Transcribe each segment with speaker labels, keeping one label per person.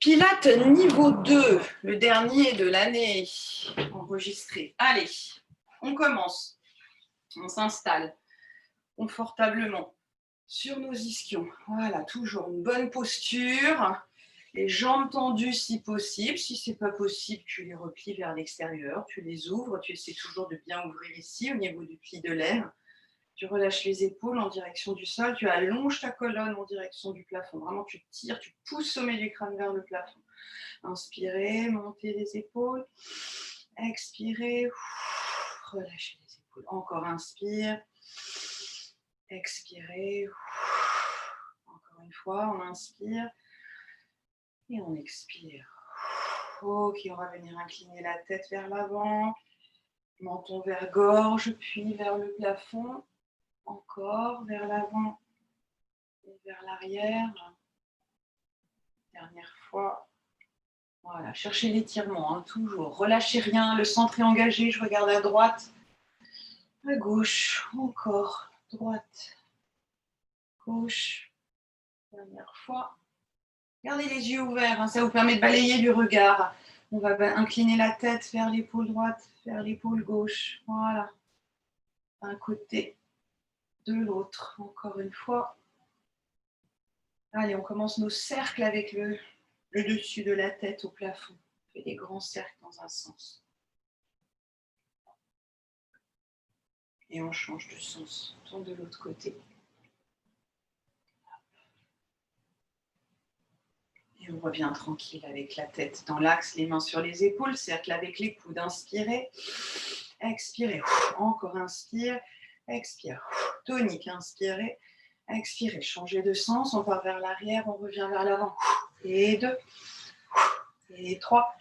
Speaker 1: Pilates niveau 2, le dernier de l'année enregistré. Allez, on commence. On s'installe confortablement sur nos ischions. Voilà, toujours une bonne posture. Les jambes tendues si possible. Si ce n'est pas possible, tu les replies vers l'extérieur. Tu les ouvres. Tu essaies toujours de bien ouvrir ici au niveau du pli de l'aine. Tu relâches les épaules en direction du sol. Tu allonges ta colonne en direction du plafond. Vraiment, tu tires, tu pousses le sommet du crâne vers le plafond. Inspirez, montez les épaules. Expirez, relâchez les épaules. Encore inspire. Expirez. Encore une fois, on inspire. Et on expire. Ok, on va venir incliner la tête vers l'avant. Menton vers gorge, puis vers le plafond. Encore vers l'avant et vers l'arrière. Dernière fois. Voilà, cherchez l'étirement, hein, toujours. Relâchez rien, le centre est engagé, je regarde à droite, à gauche, encore, droite, gauche, dernière fois. Gardez les yeux ouverts, hein, ça vous permet de balayer du regard. On va incliner la tête vers l'épaule droite, vers l'épaule gauche, voilà. D'un côté, de l'autre, encore une fois. Allez, on commence nos cercles avec le dessus de la tête au plafond. On fait des grands cercles dans un sens. Et on change de sens, on tourne de l'autre côté. Et on revient tranquille avec la tête dans l'axe, les mains sur les épaules, cercle avec les coudes. Inspirez, expirez, encore inspire, expire. Tonique, inspirez, expirez. Changez de sens, on part vers l'arrière, on revient vers l'avant. Et 2, et 3,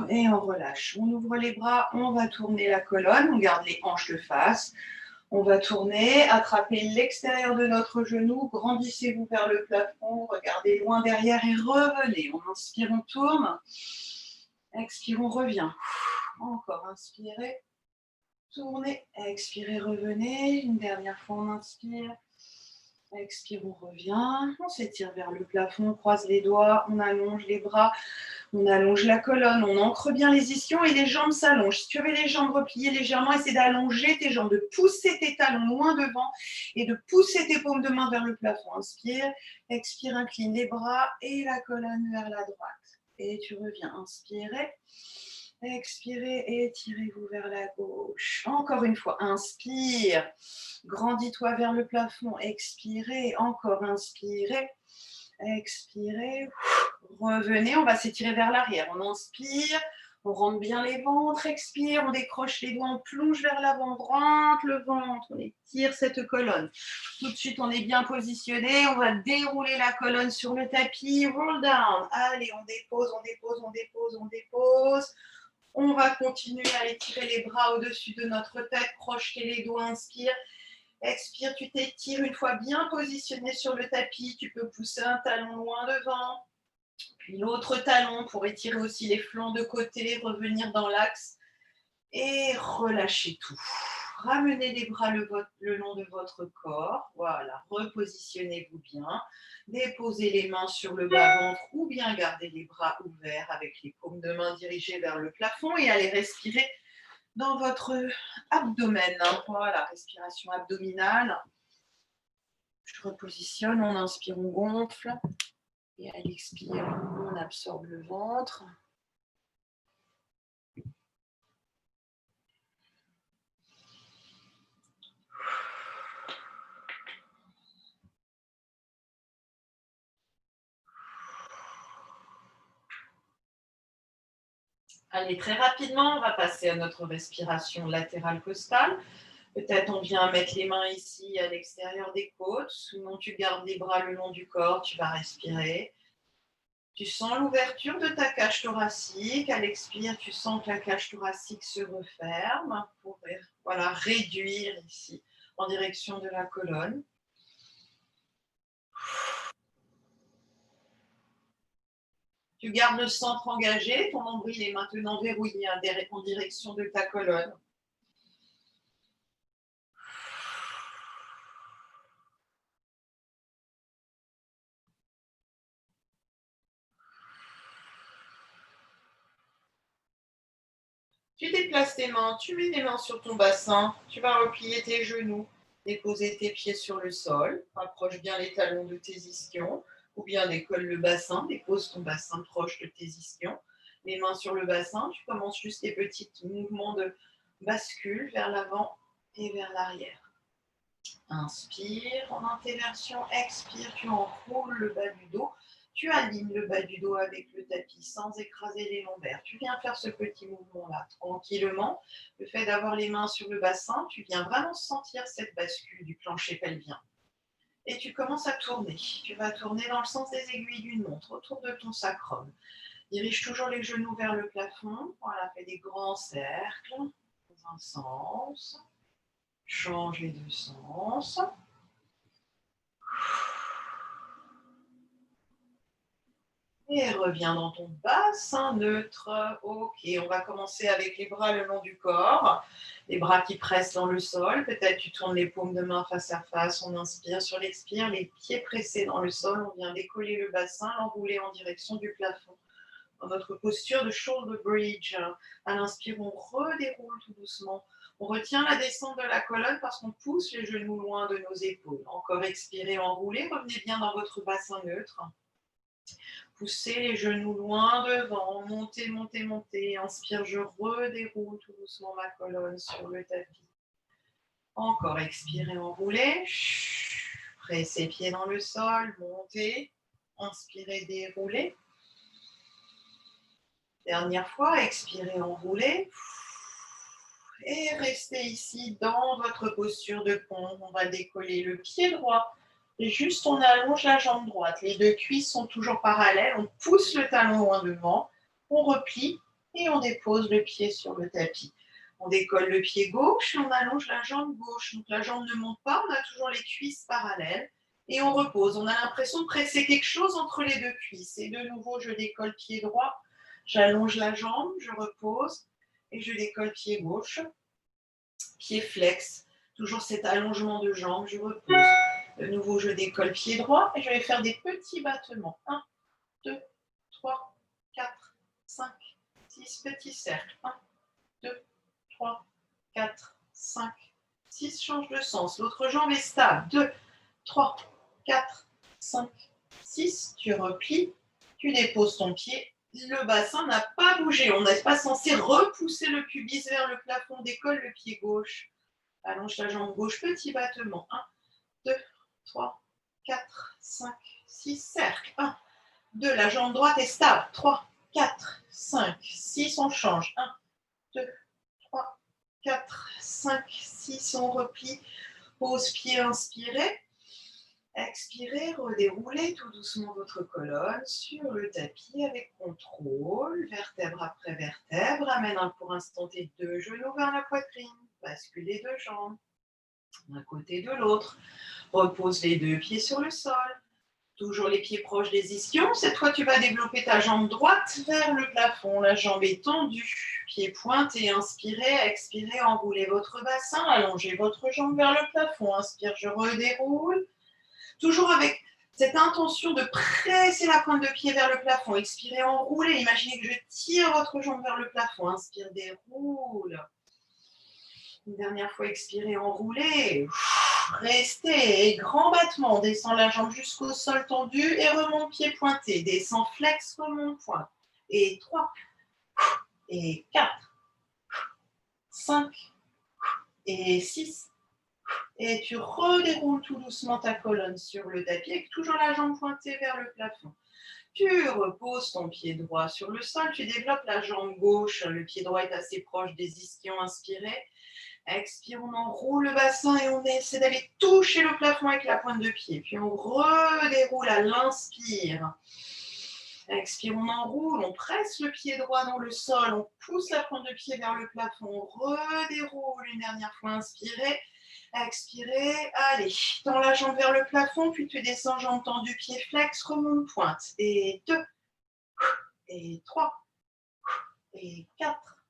Speaker 1: et on relâche. On ouvre les bras, on va tourner la colonne, on garde les hanches de face. On va tourner, attraper l'extérieur de notre genou, grandissez-vous vers le plafond, regardez loin derrière et revenez. On inspire, on tourne. Expire, on revient. Encore, inspirez, tournez, expirez, revenez. Une dernière fois, on inspire. Expire, on revient. On s'étire vers le plafond, on croise les doigts, on allonge les bras. On allonge la colonne, on ancre bien les ischions et les jambes s'allongent. Si tu avais les jambes repliées légèrement, essaie d'allonger tes jambes, de pousser tes talons loin devant et de pousser tes paumes de main vers le plafond. Inspire, expire, incline les bras et la colonne vers la droite. Et tu reviens, inspirez, expirez et étirez-vous vers la gauche. Encore une fois, inspire, grandis-toi vers le plafond, expirez, encore inspirez. Expirez, revenez, on va s'étirer vers l'arrière. On inspire, on rentre bien les ventres, expire, on décroche les doigts, on plonge vers l'avant, on rentre le ventre, on étire cette colonne. Tout de suite, on est bien positionné, on va dérouler la colonne sur le tapis, roll down. Allez, on dépose, on dépose, on dépose, on dépose. On va continuer à étirer les bras au-dessus de notre tête, crocheter les doigts, inspire. Expire, tu t'étires une fois bien positionné sur le tapis. Tu peux pousser un talon loin devant, puis l'autre talon pour étirer aussi les flancs de côté, revenir dans l'axe et relâcher tout. Ramenez les bras le long de votre corps. Voilà, repositionnez-vous bien. Déposez les mains sur le bas-ventre ou bien gardez les bras ouverts avec les paumes de main dirigées vers le plafond et allez respirer dans votre abdomen. Voilà, respiration abdominale. Je repositionne, on inspire, on gonfle. Et à l'expire, on absorbe le ventre. Allez, très rapidement, on va passer à notre respiration latérale costale. Peut-être on vient mettre les mains ici à l'extérieur des côtes. Sinon, tu gardes les bras le long du corps, tu vas respirer. Tu sens l'ouverture de ta cage thoracique. À l'expire, tu sens que la cage thoracique se referme pour réduire ici en direction de la colonne. Tu gardes le centre engagé, ton nombril est maintenant verrouillé en direction de ta colonne. Tu déplaces tes mains, tu mets tes mains sur ton bassin, tu vas replier tes genoux, déposer tes pieds sur le sol, rapproche bien les talons de tes ischions, ou bien décolle le bassin, dépose ton bassin proche de tes ischions, les mains sur le bassin, tu commences juste des petits mouvements de bascule vers l'avant et vers l'arrière. Inspire en intéversion, expire, tu enroules le bas du dos, tu alignes le bas du dos avec le tapis sans écraser les lombaires. Tu viens faire ce petit mouvement-là tranquillement. Le fait d'avoir les mains sur le bassin, tu viens vraiment sentir cette bascule du plancher pelvien. Et tu commences à tourner. Tu vas tourner dans le sens des aiguilles d'une montre autour de ton sacrum. Dirige toujours les genoux vers le plafond. Voilà, fais des grands cercles dans un sens. Change les deux sens. Et reviens dans ton bassin neutre. Ok, on va commencer avec les bras le long du corps. Les bras qui pressent dans le sol. Peut-être tu tournes les paumes de main face à face. On inspire sur l'expire. Les pieds pressés dans le sol. On vient décoller le bassin, l'enrouler en direction du plafond. Dans notre posture de shoulder bridge. À l'inspire, on redéroule tout doucement. On retient la descente de la colonne parce qu'on pousse les genoux loin de nos épaules. Encore expirez, enroulez. Revenez bien dans votre bassin neutre. Poussez les genoux loin devant, montez, montez, montez. Inspire, je redéroule tout doucement ma colonne sur le tapis. Encore, expirez, enroulez. Pressez pieds dans le sol, montez. Inspirez, déroulez. Dernière fois, expirez, enroulez. Et restez ici dans votre posture de pont. On va décoller le pied droit. Et juste, on allonge la jambe droite. Les deux cuisses sont toujours parallèles. On pousse le talon loin devant. On replie et on dépose le pied sur le tapis. On décolle le pied gauche et on allonge la jambe gauche. Donc la jambe ne monte pas. On a toujours les cuisses parallèles. Et on repose. On a l'impression de presser quelque chose entre les deux cuisses. Et de nouveau, je décolle pied droit. J'allonge la jambe. Je repose. Et je décolle pied gauche. Pied flex. Toujours cet allongement de jambe. Je repose. De nouveau, je décolle pied droit et je vais faire des petits battements. 1, 2, 3, 4, 5, 6 petits cercles. 1, 2, 3, 4, 5, 6. Change de sens. L'autre jambe est stable. 2, 3, 4, 5, 6. Tu replies. Tu déposes ton pied. Le bassin n'a pas bougé. On n'est pas censé repousser le pubis vers le plafond. Décolle le pied gauche. Allonge la jambe gauche. Petit battement. 1, 2, 3, 4, 5, 6, cercle. 1, 2, la jambe droite est stable. 3, 4, 5, 6, on change. 1, 2, 3, 4, 5, 6, on replie. Pose pied, inspirez. Expirez, redéroulez tout doucement votre colonne sur le tapis avec contrôle. Vertèbre après vertèbre. Amène pour instant tes deux genoux vers la poitrine. Bascule les deux jambes d'un côté de l'autre. Repose les deux pieds sur le sol. Toujours les pieds proches des ischions. Cette fois, tu vas développer ta jambe droite vers le plafond. La jambe est tendue. Pieds pointés. Inspirez, expirez, enroulez votre bassin. Allongez votre jambe vers le plafond. Inspire, je redéroule. Toujours avec cette intention de presser la pointe de pied vers le plafond. Expirez, enroulez. Imaginez que je tire votre jambe vers le plafond. Inspire, déroule. Une dernière fois, expirez, enroulez. Restez, grand battement. Descend la jambe jusqu'au sol tendu et remonte pied pointé. Descend, flex, remonte, pointe. Et 3, et 4, 5, et 6. Et tu redéroules tout doucement ta colonne sur le tapis avec toujours la jambe pointée vers le plafond. Tu reposes ton pied droit sur le sol. Tu développes la jambe gauche. Le pied droit est assez proche des ischions. Inspirez. Expire, on enroule le bassin et on essaie d'aller toucher le plafond avec la pointe de pied. Puis on redéroule à l'inspire. Expire, on enroule, on presse le pied droit dans le sol, on pousse la pointe de pied vers le plafond, on redéroule une dernière fois, inspirez. Expirez, allez, tends la jambe vers le plafond, puis tu descends, jambe tendue, pied flex, remonte, pointe. Et 2, et 3, et 4,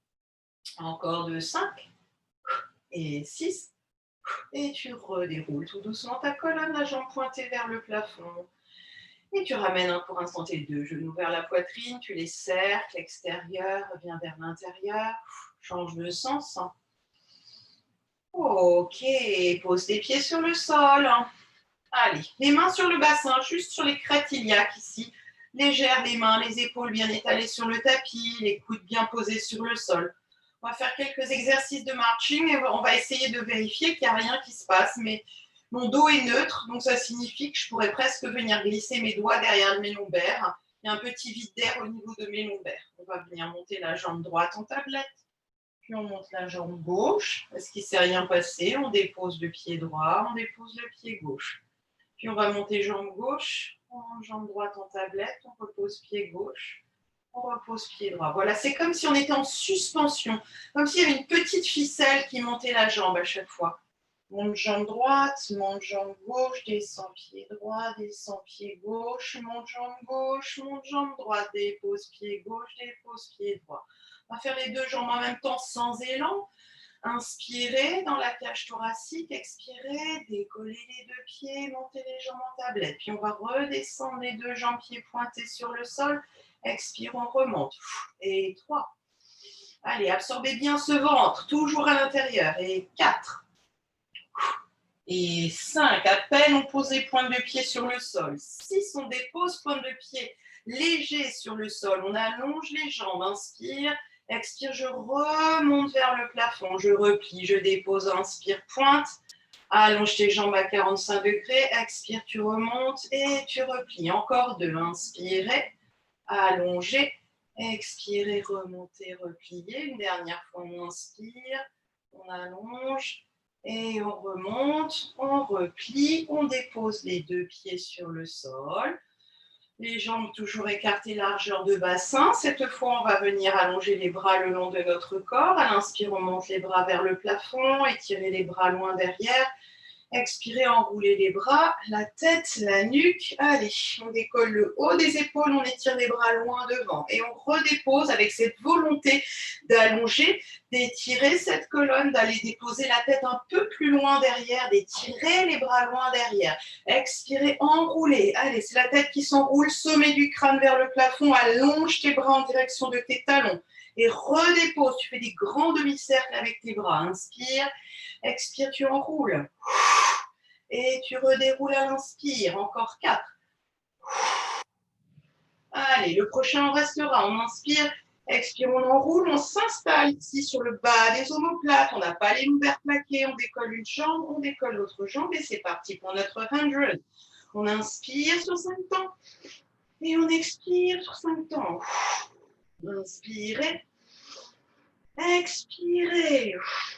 Speaker 1: encore 2, 5, et 6. Et tu redéroules tout doucement ta colonne, la jambe pointée vers le plafond. Et tu ramènes pour instant tes deux genoux vers la poitrine, tu les cercles, l'extérieur, reviens vers l'intérieur, change de sens. Ok, pose tes pieds sur le sol. Allez, les mains sur le bassin, juste sur les crêtes iliaques ici. Légères les mains, les épaules bien étalées sur le tapis, les coudes bien posés sur le sol. On va faire quelques exercices de marching et on va essayer de vérifier qu'il n'y a rien qui se passe. Mais mon dos est neutre, donc ça signifie que je pourrais presque venir glisser mes doigts derrière mes lombaires. Il y a un petit vide d'air au niveau de mes lombaires. On va venir monter la jambe droite en tablette. Puis on monte la jambe gauche. Est-ce qu'il ne s'est rien passé? On dépose le pied droit, on dépose le pied gauche. Puis on va monter jambe gauche, jambe droite en tablette, on repose pied gauche, on repose pied droit. Voilà, c'est comme si on était en suspension, comme s'il y avait une petite ficelle qui montait la jambe à chaque fois. Monte jambe droite, monte jambe gauche, descend pied droit, descend pied gauche, monte jambe droite, dépose pied gauche, dépose pied droit. On va faire les deux jambes en même temps sans élan. Inspirez dans la cage thoracique, expirez, décollez les deux pieds, montez les jambes en tablette. Puis on va redescendre les deux jambes pieds pointés sur le sol. Expire, on remonte. Et 3. Allez, absorbez bien ce ventre, toujours à l'intérieur. Et 4. Et 5. À peine on pose les pointes de pied sur le sol. 6. On dépose pointe de pied léger sur le sol. On allonge les jambes. Inspire. Expire, je remonte vers le plafond, je replie, je dépose, inspire, pointe, allonge tes jambes à 45 degrés, expire, tu remontes et tu replies. Encore 2, inspirez, allongez, expirez, remontez, repliez. Une dernière fois, on inspire, on allonge et on remonte, on replie, on dépose les deux pieds sur le sol. Les jambes toujours écartées, largeur de bassin. Cette fois, on va venir allonger les bras le long de notre corps. À l'inspire, on monte les bras vers le plafond, étirer les bras loin derrière. Expirez, enroulez les bras, la tête, la nuque. Allez, on décolle le haut des épaules, on étire les bras loin devant. Et on redépose avec cette volonté d'allonger, d'étirer cette colonne, d'aller déposer la tête un peu plus loin derrière, d'étirer les bras loin derrière. Expirez, enroulez. Allez, c'est la tête qui s'enroule, sommet du crâne vers le plafond, allonge tes bras en direction de tes talons. Et redépose, tu fais des grands demi-cercles avec tes bras. Inspire, expire, tu enroules. Et tu redéroules à l'inspire. Encore 4. Allez, le prochain, on restera. On inspire, expire, on enroule. On s'installe ici sur le bas des omoplates. On n'a pas les lombaires plaqués. On décolle une jambe, on décolle l'autre jambe. Et c'est parti pour notre 100. On inspire sur 5 temps. Et on expire sur 5 temps. Inspirez. Expirez.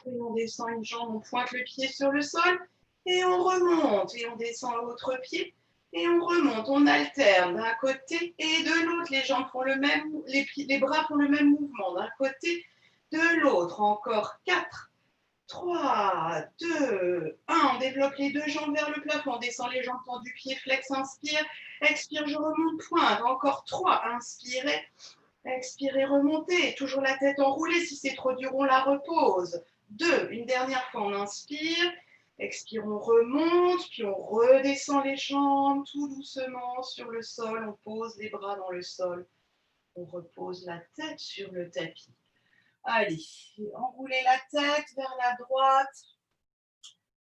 Speaker 1: Et on descend une jambe, on pointe le pied sur le sol. Et on remonte, et on descend l'autre pied, et on remonte, on alterne d'un côté et de l'autre. Les jambes font le même, les bras font le même mouvement d'un côté, de l'autre. Encore 4, 3, 2, 1. On développe les deux jambes vers le plafond, on descend les jambes tendues, pied flex, inspire, expire, je remonte, pointe. Encore 3, inspirez, expirez, remontez, toujours la tête enroulée. Si c'est trop dur, on la repose. 2, une dernière fois, on inspire. Expire, on remonte, puis on redescend les jambes tout doucement sur le sol. On pose les bras dans le sol. On repose la tête sur le tapis. Allez, enroulez la tête vers la droite,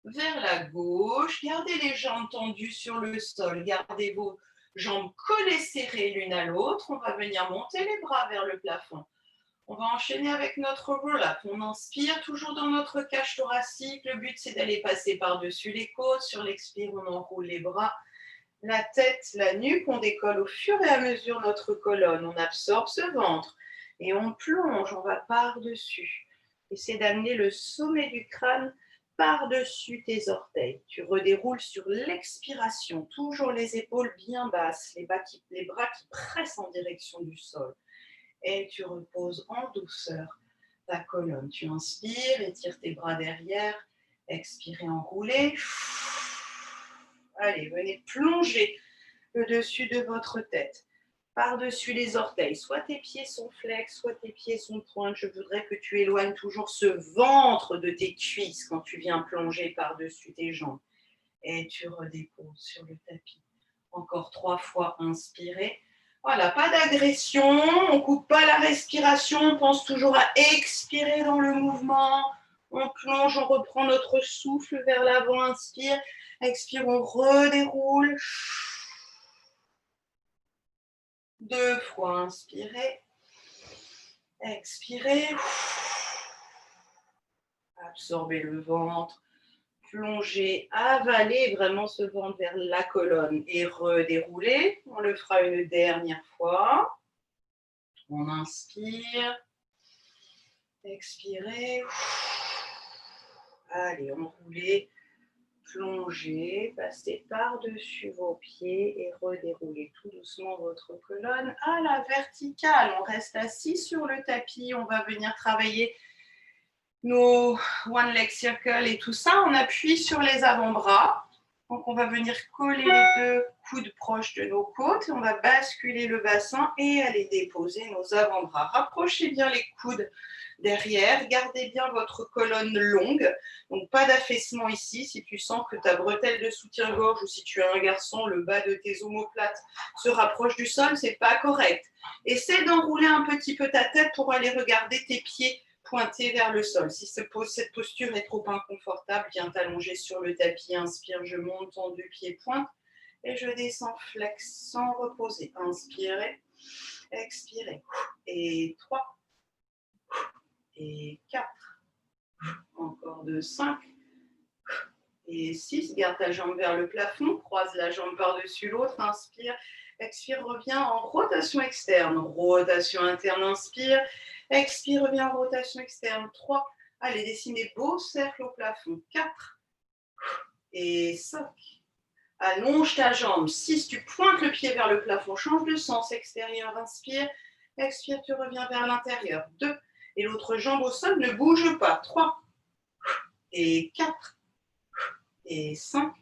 Speaker 1: vers la gauche. Gardez les jambes tendues sur le sol. Gardez vos jambes collées serrées l'une à l'autre. On va venir monter les bras vers le plafond. On va enchaîner avec notre roll-up. On inspire toujours dans notre cage thoracique. Le but, c'est d'aller passer par-dessus les côtes. Sur l'expire, on enroule les bras, la tête, la nuque. On décolle au fur et à mesure notre colonne. On absorbe ce ventre et on plonge. On va par-dessus. Essaie d'amener le sommet du crâne par-dessus tes orteils. Tu redéroules sur l'expiration. Toujours les épaules bien basses, les bras qui pressent en direction du sol. Et tu reposes en douceur ta colonne. Tu inspires, étire tes bras derrière, expirez, enroulez. Allez, venez plonger le dessus de votre tête, par-dessus les orteils. Soit tes pieds sont flex, soit tes pieds sont pointes. Je voudrais que tu éloignes toujours ce ventre de tes cuisses quand tu viens plonger par-dessus tes jambes. Et tu redéposes sur le tapis. Encore 3 fois, inspirez. Voilà, pas d'agression, on ne coupe pas la respiration, on pense toujours à expirer dans le mouvement. On plonge, on reprend notre souffle vers l'avant, inspire. Expire, on redéroule. 2 fois, inspirez. Expirez. Absorbez le ventre. Plongez, avalez vraiment ce ventre vers la colonne et redéroulez. On le fera une dernière fois. On inspire. Expirez. Allez, enroulez. Plongez, passez par-dessus vos pieds et redéroulez tout doucement votre colonne à la verticale. On reste assis sur le tapis. On va venir travailler nos one leg circle et tout ça. On appuie sur les avant-bras. Donc, on va venir coller les 2 coudes proches de nos côtes. On va basculer le bassin et aller déposer nos avant-bras. Rapprochez bien les coudes derrière. Gardez bien votre colonne longue. Donc, pas d'affaissement ici. Si tu sens que ta bretelle de soutien-gorge ou si tu es un garçon, le bas de tes omoplates se rapproche du sol, c'est pas correct. Essaie d'enrouler un petit peu ta tête pour aller regarder tes pieds pointer vers le sol. Si cette posture est trop inconfortable, viens t'allonger sur le tapis. Inspire, je monte, tendu, pied pointe. Et je descends, flex, sans reposer. Inspirez, expirez. Et 3. Et 4. Encore 2, 5. Et 6. Garde ta jambe vers le plafond. Croise la jambe par-dessus l'autre. Inspire, expire, reviens en rotation externe. Rotation interne, inspire. Expire, reviens en rotation externe. 3. Allez, dessinez beau cercle au plafond. 4. Et 5. Allonge ta jambe. 6. Tu pointes le pied vers le plafond. Change de sens. Extérieur, inspire. Expire, tu reviens vers l'intérieur. 2. Et l'autre jambe au sol, ne bouge pas. 3. Et 4. Et 5.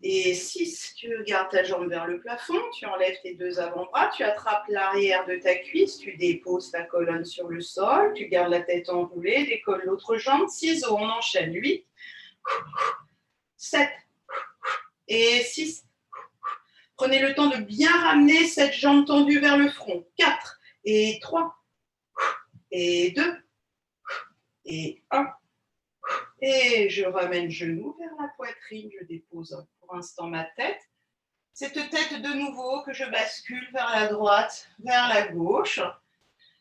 Speaker 1: Et 6, tu gardes ta jambe vers le plafond, tu enlèves tes 2 avant-bras, tu attrapes l'arrière de ta cuisse, tu déposes ta colonne sur le sol, tu gardes la tête enroulée, décolle l'autre jambe, ciseaux, on enchaîne. 8, 7 et 6. Prenez le temps de bien ramener cette jambe tendue vers le front. 4 et 3 et 2 et 1. Et je ramène genou vers la poitrine, je dépose pour l'instant ma tête. Cette tête de nouveau que je bascule vers la droite, vers la gauche.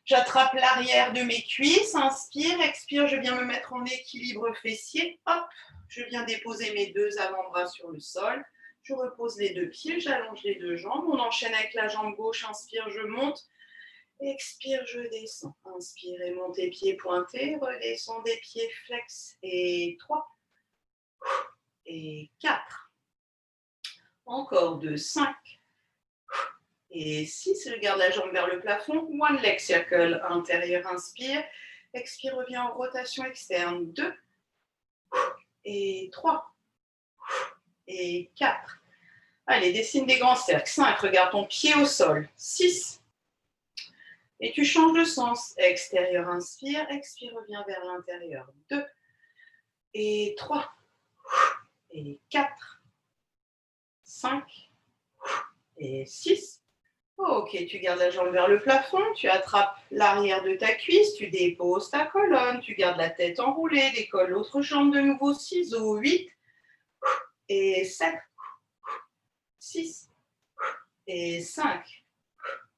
Speaker 1: J'attrape l'arrière de mes cuisses, inspire, expire, je viens me mettre en équilibre fessier. Hop, je viens déposer mes 2 avant-bras sur le sol. Je repose les 2 pieds, j'allonge les 2 jambes. On enchaîne avec la jambe gauche, inspire, je monte. Expire, je descends. Inspirez, montez, pieds pointés. Redescendez, pieds flex. Et 3. Et 4. Encore 2, 5. Et 6. Je garde la jambe vers le plafond. One leg circle. Intérieur, inspire. Expire, reviens en rotation externe. 2. Et 3. Et 4. Allez, dessine des grands cercles. 5. Regarde ton pied au sol. 6. Et tu changes de sens. Extérieur, inspire. Expire, reviens vers l'intérieur. 2. Et 3. Et 4. 5. Et 6. Ok, tu gardes la jambe vers le plafond. Tu attrapes l'arrière de ta cuisse. Tu déposes ta colonne. Tu gardes la tête enroulée. Décolle l'autre jambe de nouveau. Ciseaux. 8. Et 7. 6. Et 5.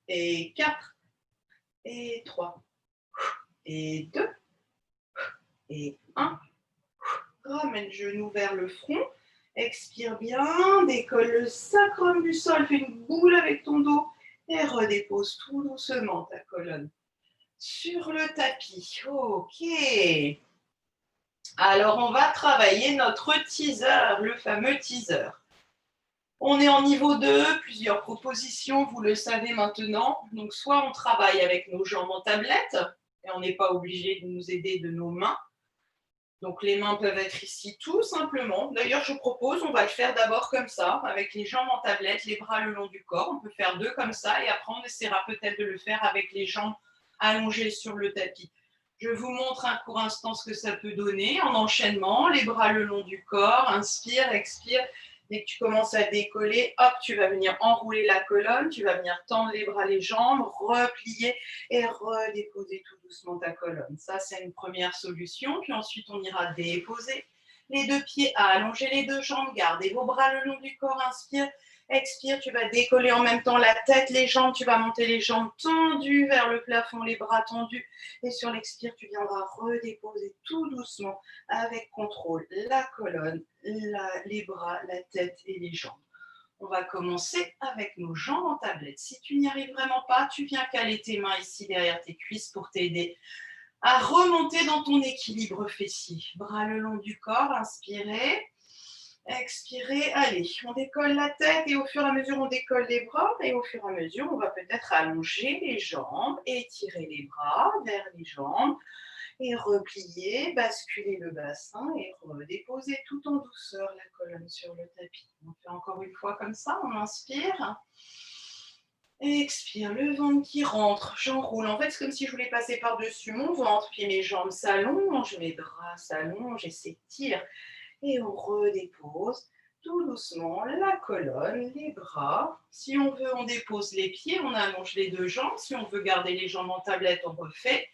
Speaker 1: Et 4. Et 3, et 2, et 1. Ramène le genou vers le front. Expire bien, décolle le sacrum du sol, fais une boule avec ton dos et redépose tout doucement ta colonne sur le tapis. Ok. Alors, on va travailler notre teaser, le fameux teaser. On est en niveau 2, plusieurs propositions, vous le savez maintenant. Donc, soit on travaille avec nos jambes en tablette, et on n'est pas obligé de nous aider de nos mains. Donc, les mains peuvent être ici tout simplement. D'ailleurs, je propose, on va le faire d'abord comme ça, avec les jambes en tablette, les bras le long du corps. On peut faire 2 comme ça, et après, on essaiera peut-être de le faire avec les jambes allongées sur le tapis. Je vous montre un court instant ce que ça peut donner en enchaînement, les bras le long du corps, inspire, expire. Dès que tu commences à décoller, hop, tu vas venir enrouler la colonne, tu vas venir tendre les bras, les jambes, replier et redéposer tout doucement ta colonne. Ça, c'est une première solution. Puis ensuite, on ira déposer les deux pieds, allonger les deux jambes, gardez vos bras le long du corps, inspire. Expire, tu vas décoller en même temps la tête, les jambes, tu vas monter les jambes tendues vers le plafond, les bras tendus. Et sur l'expire, tu viendras redéposer tout doucement, avec contrôle, la colonne, les bras, la tête et les jambes. On va commencer avec nos jambes en tablette. Si tu n'y arrives vraiment pas, tu viens caler tes mains ici derrière tes cuisses pour t'aider à remonter dans ton équilibre fessier. Bras le long du corps, inspirez. Expirez, allez, on décolle la tête et au fur et à mesure, on décolle les bras et au fur et à mesure, on va peut-être allonger les jambes, étirer les bras vers les jambes et replier, basculer le bassin et redéposer tout en douceur la colonne sur le tapis. On fait encore une fois comme ça, on inspire. Expire, le ventre qui rentre, j'enroule. En fait, c'est comme si je voulais passer par-dessus mon ventre, puis mes jambes s'allongent, mes bras s'allongent et s'étirent. Et on redépose tout doucement la colonne, les bras. Si on veut, on dépose les pieds, on allonge les deux jambes. Si on veut garder les jambes en tablette, on refait.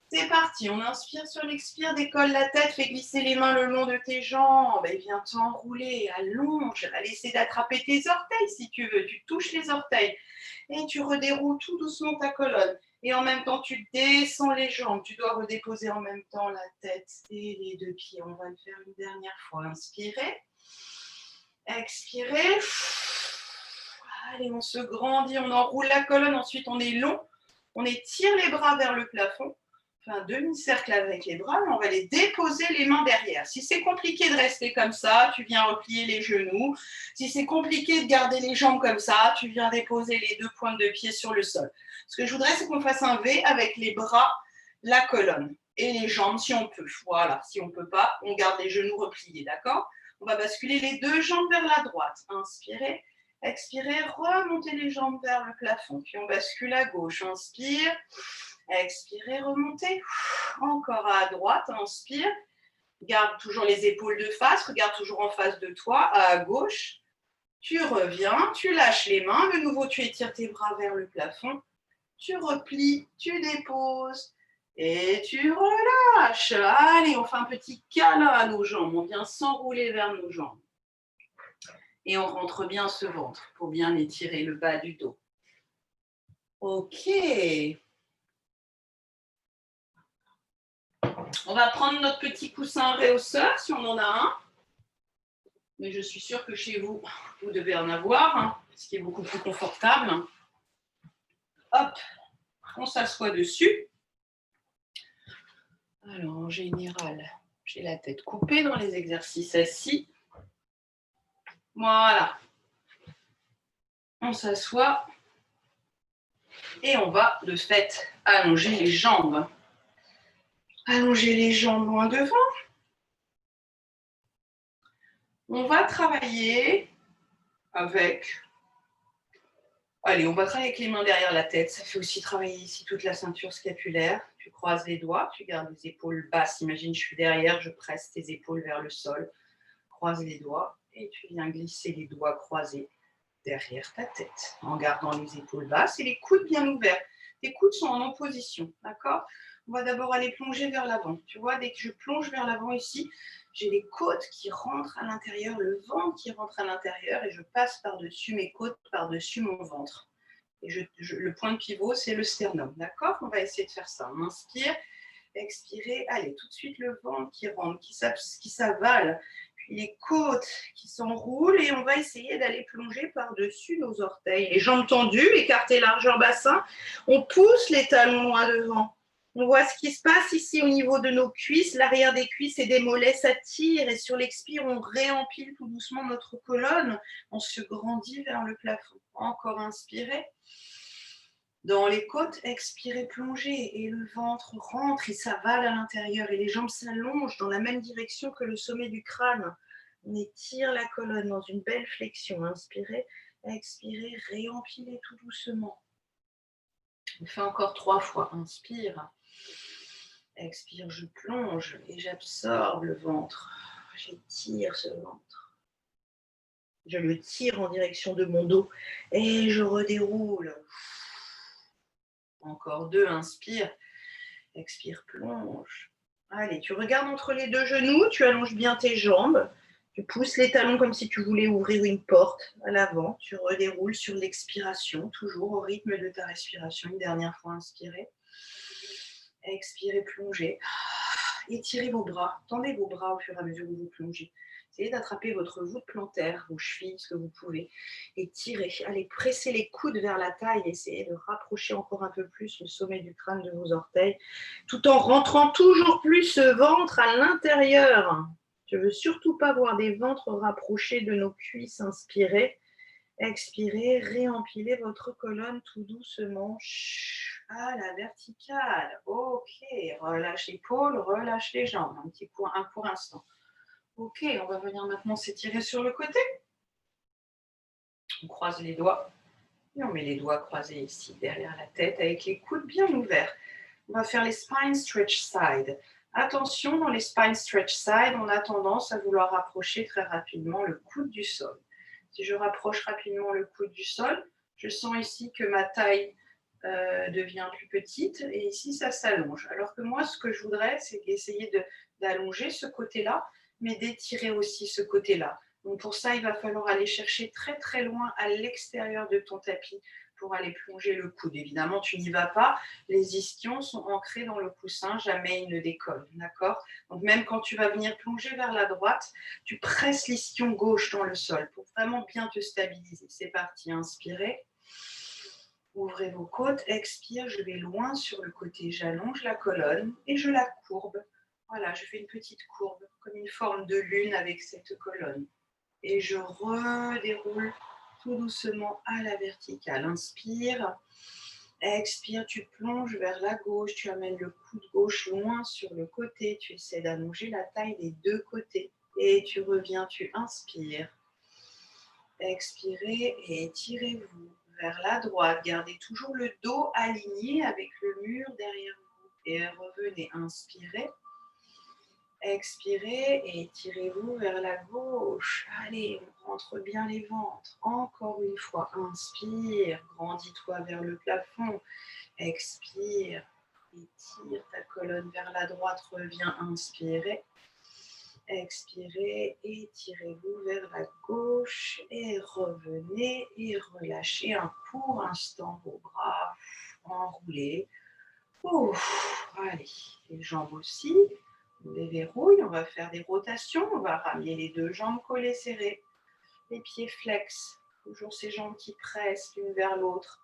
Speaker 1: C'est parti, on inspire sur l'expire, décolle la tête, fais glisser les mains le long de tes jambes, et viens t'enrouler, allonge, va laisser d'attraper tes orteils si tu veux, tu touches les orteils et tu redéroules tout doucement ta colonne. Et en même temps, tu descends les jambes, tu dois redéposer en même temps la tête et les deux pieds. On va le faire une dernière fois, inspirez, expirez, allez, on se grandit, on enroule la colonne, ensuite on est long, on étire les bras vers le plafond. On fait un demi-cercle avec les bras, mais on va les déposer les mains derrière. Si c'est compliqué de rester comme ça, tu viens replier les genoux. Si c'est compliqué de garder les jambes comme ça, tu viens déposer les deux pointes de pied sur le sol. Ce que je voudrais, c'est qu'on fasse un V avec les bras, la colonne et les jambes si on peut. Voilà, si on ne peut pas, on garde les genoux repliés, d'accord? On va basculer les deux jambes vers la droite. Inspirez, expirez, remontez les jambes vers le plafond. Puis on bascule à gauche. Inspire. Expirez, remontez. Encore à droite, inspire. Garde toujours les épaules de face, regarde toujours en face de toi, à gauche. Tu reviens, tu lâches les mains. De nouveau, tu étires tes bras vers le plafond. Tu replies, tu déposes et tu relâches. Allez, on fait un petit câlin à nos jambes. On vient s'enrouler vers nos jambes. Et on rentre bien ce ventre pour bien étirer le bas du dos. Ok. On va prendre notre petit coussin réhausseur si on en a un. Mais je suis sûre que chez vous, vous devez en avoir, ce qui est beaucoup plus confortable. Hop, on s'assoit dessus. Alors, en général, j'ai la tête coupée dans les exercices assis. Voilà. On s'assoit et on va de fait allonger les jambes. Allonger les jambes loin devant. On va travailler avec... Allez, on va travailler avec les mains derrière la tête. Ça fait aussi travailler ici toute la ceinture scapulaire. Tu croises les doigts, tu gardes les épaules basses. Imagine, je suis derrière, je presse tes épaules vers le sol. Croise les doigts et tu viens glisser les doigts croisés derrière ta tête en gardant les épaules basses et les coudes bien ouverts. Tes coudes sont en opposition, d'accord? On va d'abord aller plonger vers l'avant. Tu vois, dès que je plonge vers l'avant ici, j'ai les côtes qui rentrent à l'intérieur, le ventre qui rentre à l'intérieur et je passe par-dessus mes côtes, par-dessus mon ventre. Et le point de pivot, c'est le sternum, d'accord? On va essayer de faire ça. On inspire, expirez. Allez, tout de suite le ventre qui rentre, qui s'avale. Puis les côtes qui s'enroulent et on va essayer d'aller plonger par-dessus nos orteils. Les jambes tendues, écartez largeur bassin. On pousse les talons loin devant. On voit ce qui se passe ici au niveau de nos cuisses. L'arrière des cuisses et des mollets s'attire et sur l'expire, on réempile tout doucement notre colonne. On se grandit vers le plafond. Encore inspirez. Dans les côtes, expirez, plongez et le ventre rentre et s'avale à l'intérieur et les jambes s'allongent dans la même direction que le sommet du crâne. On étire la colonne dans une belle flexion. Inspirez, expirez, réempilez tout doucement. On fait encore 3 fois. Inspire, expire, je plonge et j'absorbe le ventre. J'étire ce ventre. Je le tire en direction de mon dos et je redéroule. Encore 2, inspire. Expire, plonge. Allez, tu regardes entre les 2 genoux, tu allonges bien tes jambes. Tu pousses les talons comme si tu voulais ouvrir une porte à l'avant. Tu redéroules sur l'expiration, toujours au rythme de ta respiration. Une dernière fois, inspirez. Expirez, plongez. Étirez vos bras. Tendez vos bras au fur et à mesure où vous plongez. Essayez d'attraper votre voûte plantaire, vos chevilles, ce que vous pouvez. Et tirez. Allez, pressez les coudes vers la taille. Essayez de rapprocher encore un peu plus le sommet du crâne de vos orteils, tout en rentrant toujours plus ce ventre à l'intérieur. Je ne veux surtout pas voir des ventres rapprochés de nos cuisses. Inspirez. Expirez, réempilez votre colonne tout doucement à la verticale. Ok, relâche l'épaule, relâche les jambes. Un petit coup, un court instant. Ok, on va venir maintenant s'étirer sur le côté. On croise les doigts et on met les doigts croisés ici derrière la tête avec les coudes bien ouverts. On va faire les spine stretch side. Attention, dans les spine stretch side, on a tendance à vouloir rapprocher très rapidement le coude du sol. Si je rapproche rapidement le coude du sol, je sens ici que ma taille devient plus petite et ici ça s'allonge. Alors que moi, ce que je voudrais, c'est essayer d'allonger ce côté-là, mais d'étirer aussi ce côté-là. Donc pour ça, il va falloir aller chercher très très loin à l'extérieur de ton tapis pour aller plonger le coude. Évidemment, tu n'y vas pas. Les ischions sont ancrés dans le coussin, jamais ils ne décollent. D'accord ? Donc même quand tu vas venir plonger vers la droite, tu presses l'ischion gauche dans le sol pour vraiment bien te stabiliser. C'est parti, inspirez. Ouvrez vos côtes, expire, je vais loin sur le côté, j'allonge la colonne et je la courbe. Voilà, je fais une petite courbe, comme une forme de lune avec cette colonne. Et je redéroule tout doucement à la verticale. Inspire, expire, tu plonges vers la gauche, tu amènes le coude gauche loin sur le côté, tu essaies d'allonger la taille des 2 côtés. Et tu reviens, tu inspires. Expirez et étirez-vous vers la droite. Gardez toujours le dos aligné avec le mur derrière vous. Et revenez, inspirez. Expirez et étirez-vous vers la gauche. Allez, on rentre bien les ventres. Encore une fois, inspire. Grandis-toi vers le plafond. Expire. Étire ta colonne vers la droite. Reviens, inspirez. Expirez, étirez-vous vers la gauche et revenez et relâchez un court instant vos bras, enroulez. Allez, les jambes aussi, on déverrouille, on va faire des rotations, on va ramener les 2 jambes collées serrées, les pieds flex, toujours ces jambes qui pressent l'une vers l'autre,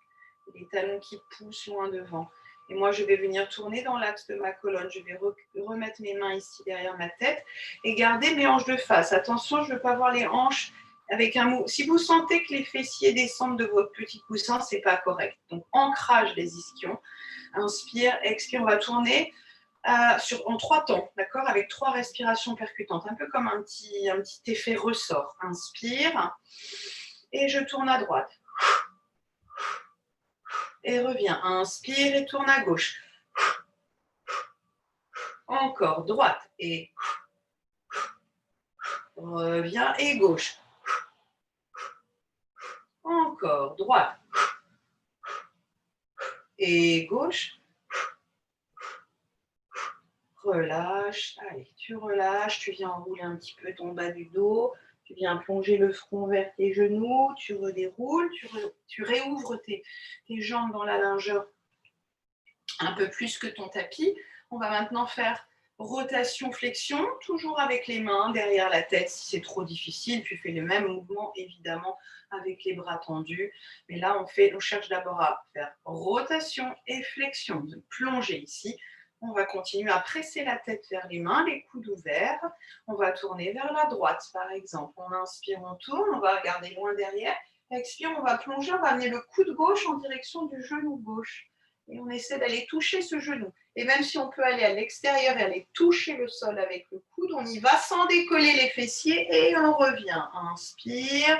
Speaker 1: les talons qui poussent loin devant. Et moi, je vais venir tourner dans l'axe de ma colonne. Je vais remettre mes mains ici derrière ma tête et garder mes hanches de face. Attention, je ne veux pas voir les hanches avec un mou. Si vous sentez que les fessiers descendent de votre petit coussin, ce n'est pas correct. Donc, ancrage des ischions. Inspire, expire. On va tourner en 3 temps, d'accord, avec 3 respirations percutantes. Un peu comme un petit effet ressort. Inspire et je tourne à droite. Et reviens. Inspire et tourne à gauche. Encore droite et reviens et gauche. Encore droite et gauche. Relâche. Allez, tu relâches. Tu viens enrouler un petit peu ton bas du dos. Tu viens plonger le front vers tes genoux. Tu redéroules. Tu réouvres tes jambes dans la largeur un peu plus que ton tapis. On va maintenant faire rotation, flexion, toujours avec les mains derrière la tête. Si c'est trop difficile, tu fais le même mouvement, évidemment, avec les bras tendus. Mais là, on cherche d'abord à faire rotation et flexion. De plonger ici. On va continuer à presser la tête vers les mains, les coudes ouverts. On va tourner vers la droite, par exemple. On inspire, on tourne, on va regarder loin derrière. Expire, on va plonger, on va amener le coude gauche en direction du genou gauche. Et on essaie d'aller toucher ce genou. Et même si on peut aller à l'extérieur et aller toucher le sol avec le coude, on y va sans décoller les fessiers et on revient. Inspire,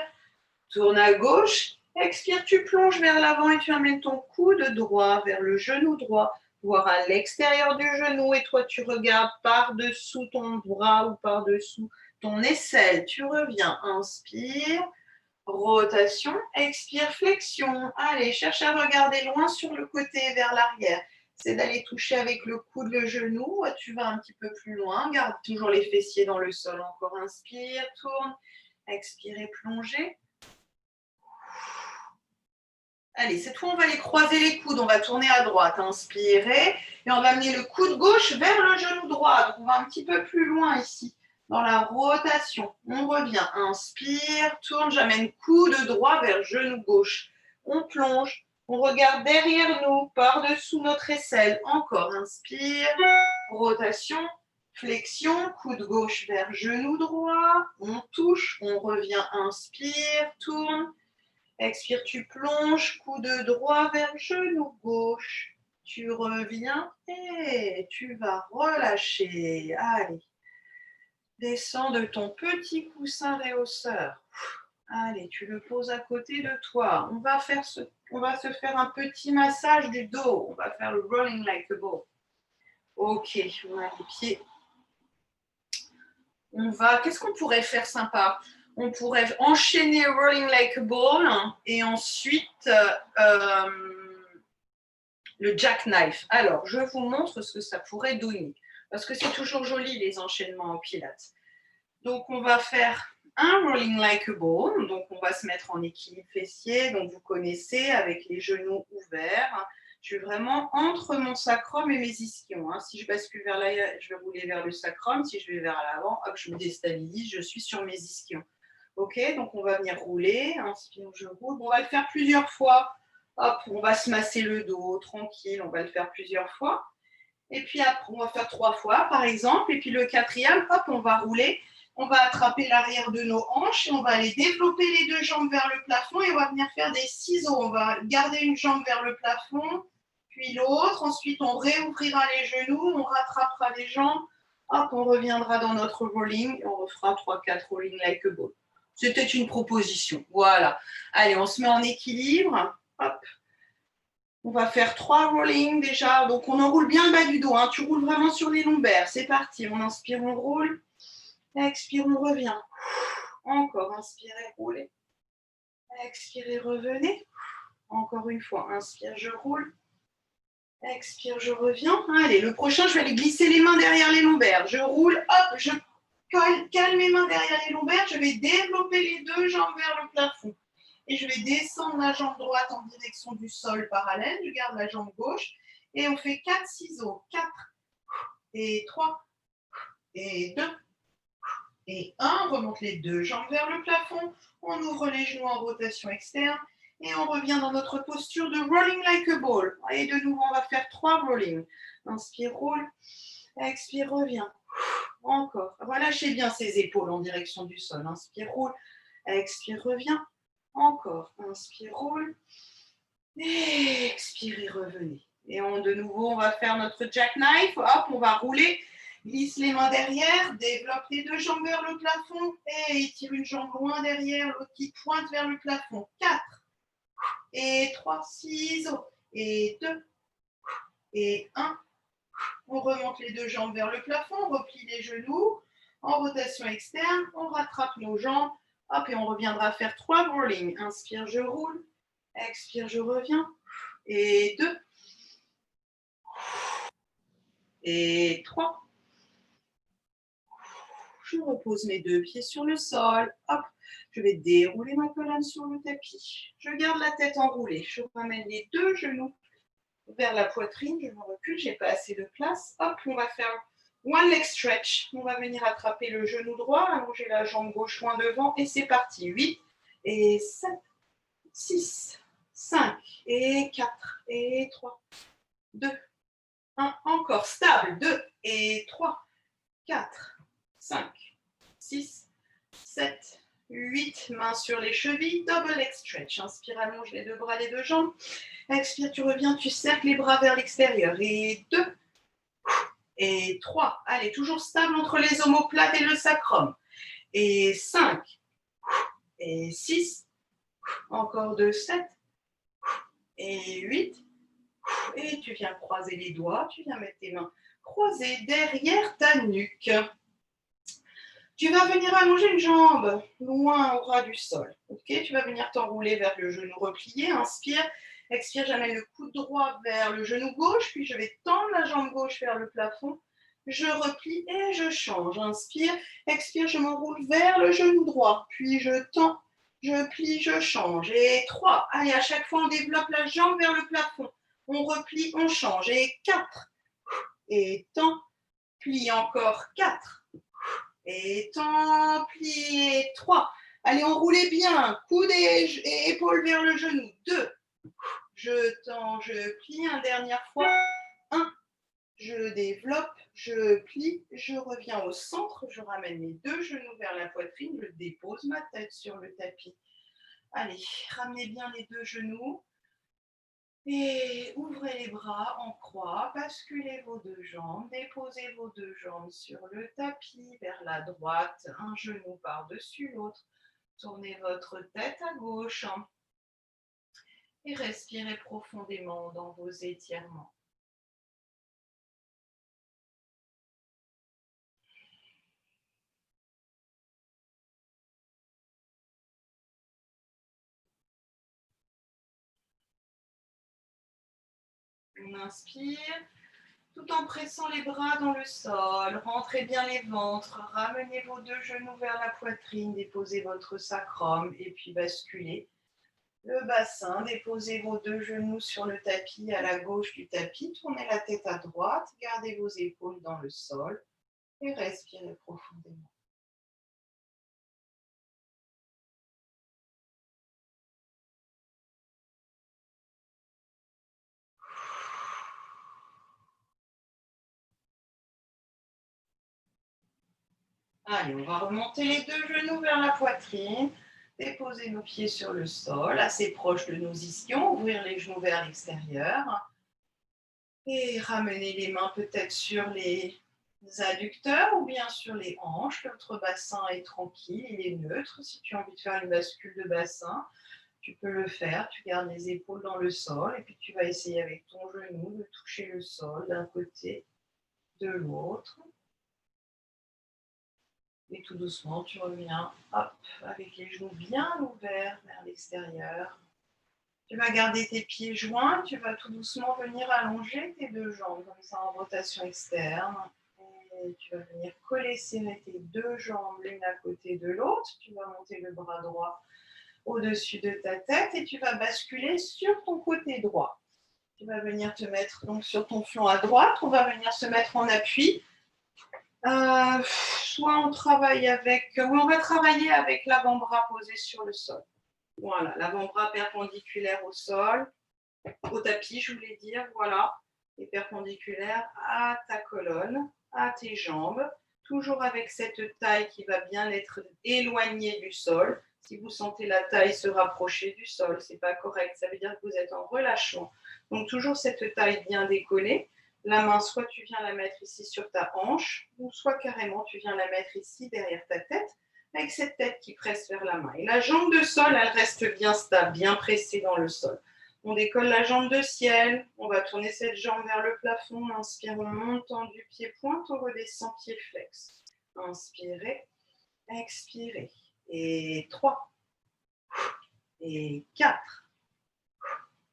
Speaker 1: tourne à gauche, expire, tu plonges vers l'avant et tu amènes ton coude droit vers le genou droit, voire à l'extérieur du genou et toi tu regardes par-dessous ton bras ou par-dessous ton aisselle. Tu reviens, inspire, rotation, expire, flexion. Allez, cherche à regarder loin sur le côté, vers l'arrière. C'est d'aller toucher avec le coude le genou. Tu vas un petit peu plus loin. Garde toujours les fessiers dans le sol. Encore inspire, tourne. Expire et plongez. Allez, cette fois, on va aller croiser les coudes. On va tourner à droite. Inspirez. Et on va amener le coude gauche vers le genou droit. Donc, on va un petit peu plus loin ici. Dans la rotation. On revient. Inspire, tourne. J'amène coude droit vers genou gauche. On plonge. On regarde derrière nous, par-dessous notre aisselle. Encore, inspire, rotation, flexion, coude gauche vers genou droit. On touche, on revient, inspire, tourne. Expire, tu plonges, coude droit vers genou gauche. Tu reviens et tu vas relâcher. Allez, descends de ton petit coussin réhausseur. Allez, tu le poses à côté de toi. On va se faire un petit massage du dos. On va faire le rolling like a ball. Ok, on a les pieds. Qu'est-ce qu'on pourrait faire sympa? On pourrait enchaîner rolling like a ball et ensuite le jackknife. Alors, je vous montre ce que ça pourrait donner. Parce que c'est toujours joli les enchaînements en pilates. Donc, on va faire un rolling like a ball, donc on va se mettre en équilibre fessier, donc vous connaissez, avec les genoux ouverts. Je suis vraiment entre mon sacrum et mes ischions. Si je bascule vers l'arrière, je vais rouler vers le sacrum. Si je vais vers l'avant, hop, je me déstabilise, je suis sur mes ischions. Ok, donc on va venir rouler, inspire, je roule. On va le faire plusieurs fois. Hop, on va se masser le dos, tranquille, on va le faire plusieurs fois. Et puis après, on va faire 3 fois, par exemple. Et puis le quatrième, hop, on va rouler. On va attraper l'arrière de nos hanches et on va aller développer les 2 jambes vers le plafond et on va venir faire des ciseaux. On va garder une jambe vers le plafond, puis l'autre. Ensuite, on réouvrira les genoux, on rattrapera les jambes. Hop, on reviendra dans notre rolling et on refera 3-4 rolling like a ball. C'était une proposition. Voilà. Allez, on se met en équilibre. Hop. On va faire 3 rollings déjà. Donc, on enroule bien le bas du dos. Tu roules vraiment sur les lombaires. C'est parti. On inspire, on roule. Expire, on revient. Encore, inspirez, roulez. Expirez, revenez. Encore une fois, inspire, je roule. Expire, je reviens. Allez, le prochain, je vais aller glisser les mains derrière les lombaires. Je roule, hop, je cale mes mains derrière les lombaires. Je vais développer les 2 jambes vers le plafond. Et je vais descendre la jambe droite en direction du sol parallèle. Je garde la jambe gauche. Et on fait 4 ciseaux. 4 et 3 et 2. Et 1, on remonte les 2 jambes vers le plafond, on ouvre les genoux en rotation externe et on revient dans notre posture de rolling like a ball. Et de nouveau, on va faire 3 rollings. Inspire, roule, expire, reviens. Encore. Relâchez bien ses épaules en direction du sol. Inspire, roule, expire, reviens. Encore. Inspire, roule, et expirez, revenez. Et de nouveau, on va faire notre jackknife. Hop, on va rouler. Glisse les mains derrière, développe les 2 jambes vers le plafond et étire une jambe loin derrière, l'autre qui pointe vers le plafond. 4 et 3, ciseaux et 2 et 1. On remonte les 2 jambes vers le plafond, on replie les genoux en rotation externe, on rattrape nos jambes. Hop, et on reviendra faire 3 rollings. Inspire, je roule. Expire, je reviens. Et 2 et 3. Je repose mes 2 pieds sur le sol. Hop, je vais dérouler ma colonne sur le tapis. Je garde la tête enroulée. Je ramène les 2 genoux vers la poitrine. Je me recule, je n'ai pas assez de place. Hop, on va faire one leg stretch. On va venir attraper le genou droit, allonger la jambe gauche loin devant et c'est parti. 8 et 7, 6, 5 et 4 et 3, 2, 1. Encore stable. 2 et 3, 4, 5, 6, 7, 8, mains sur les chevilles, double leg stretch. Inspire, allonge les 2 bras, les 2 jambes. Expire, tu reviens, tu cercles les bras vers l'extérieur. Et 2, et 3. Allez, toujours stable entre les omoplates et le sacrum. Et 5, et 6, encore 2, 7, et 8. Et tu viens croiser les doigts, tu viens mettre tes mains croisées derrière ta nuque. Tu vas venir allonger une jambe loin au ras du sol. Ok, tu vas venir t'enrouler vers le genou replié. Inspire, expire, j'amène le coude droit vers le genou gauche, puis je vais tendre la jambe gauche vers le plafond. Je replie et je change. Inspire, expire, je m'enroule vers le genou droit, puis je tends, je plie, je change. Et 3. Allez, à chaque fois, on développe la jambe vers le plafond. On replie, on change. Et 4. Et tend, plie encore 4. Et tend, plie, et 3. Allez, enroulez bien. Coude et épaules vers le genou. 2. Je tends, je plie. Une dernière fois. 1. Je développe, je plie, je reviens au centre. Je ramène mes 2 genoux vers la poitrine. Je dépose ma tête sur le tapis. Allez, ramenez bien les 2 genoux. Et ouvrez les bras en croix, basculez vos 2 jambes, déposez vos 2 jambes sur le tapis vers la droite, un genou par-dessus l'autre. Tournez votre tête à gauche et respirez profondément dans vos étirements. On inspire. Tout en pressant les bras dans le sol, rentrez bien les ventres, ramenez vos 2 genoux vers la poitrine, déposez votre sacrum et puis basculez le bassin, déposez vos 2 genoux sur le tapis à la gauche du tapis, tournez la tête à droite, gardez vos épaules dans le sol et respirez profondément. Allez, on va remonter les 2 genoux vers la poitrine. Déposer nos pieds sur le sol, assez proche de nos ischions, ouvrir les genoux vers l'extérieur. Et ramener les mains peut-être sur les adducteurs ou bien sur les hanches. Votre bassin est tranquille, il est neutre. Si tu as envie de faire une bascule de bassin, tu peux le faire. Tu gardes les épaules dans le sol et puis tu vas essayer avec ton genou de toucher le sol d'un côté, de l'autre. Et tout doucement, tu reviens, hop, avec les genoux bien ouverts vers l'extérieur. Tu vas garder tes pieds joints, tu vas tout doucement venir allonger tes 2 jambes, comme ça en rotation externe. Et tu vas venir coller, serrer tes 2 jambes l'une à côté de l'autre. Tu vas monter le bras droit au-dessus de ta tête et tu vas basculer sur ton côté droit. Tu vas venir te mettre donc sur ton flanc à droite. On va venir se mettre en appui. Soit on travaille avec, oui, on va travailler avec l'avant-bras posé sur le sol. Voilà, l'avant-bras perpendiculaire au sol, au tapis, je voulais dire, voilà, et perpendiculaire à ta colonne, à tes jambes, toujours avec cette taille qui va bien être éloignée du sol. Si vous sentez la taille se rapprocher du sol, ce n'est pas correct, ça veut dire que vous êtes en relâchement. Donc toujours cette taille bien décollée. La main, soit tu viens la mettre ici sur ta hanche, ou soit carrément tu viens la mettre ici derrière ta tête, avec cette tête qui presse vers la main. Et la jambe de sol, elle reste bien stable, bien pressée dans le sol. On décolle la jambe de ciel, on va tourner cette jambe vers le plafond, inspire, on monte, tendu, pied pointe, on redescend, pied flex. Inspirez, expirez. Et 3. Et 4.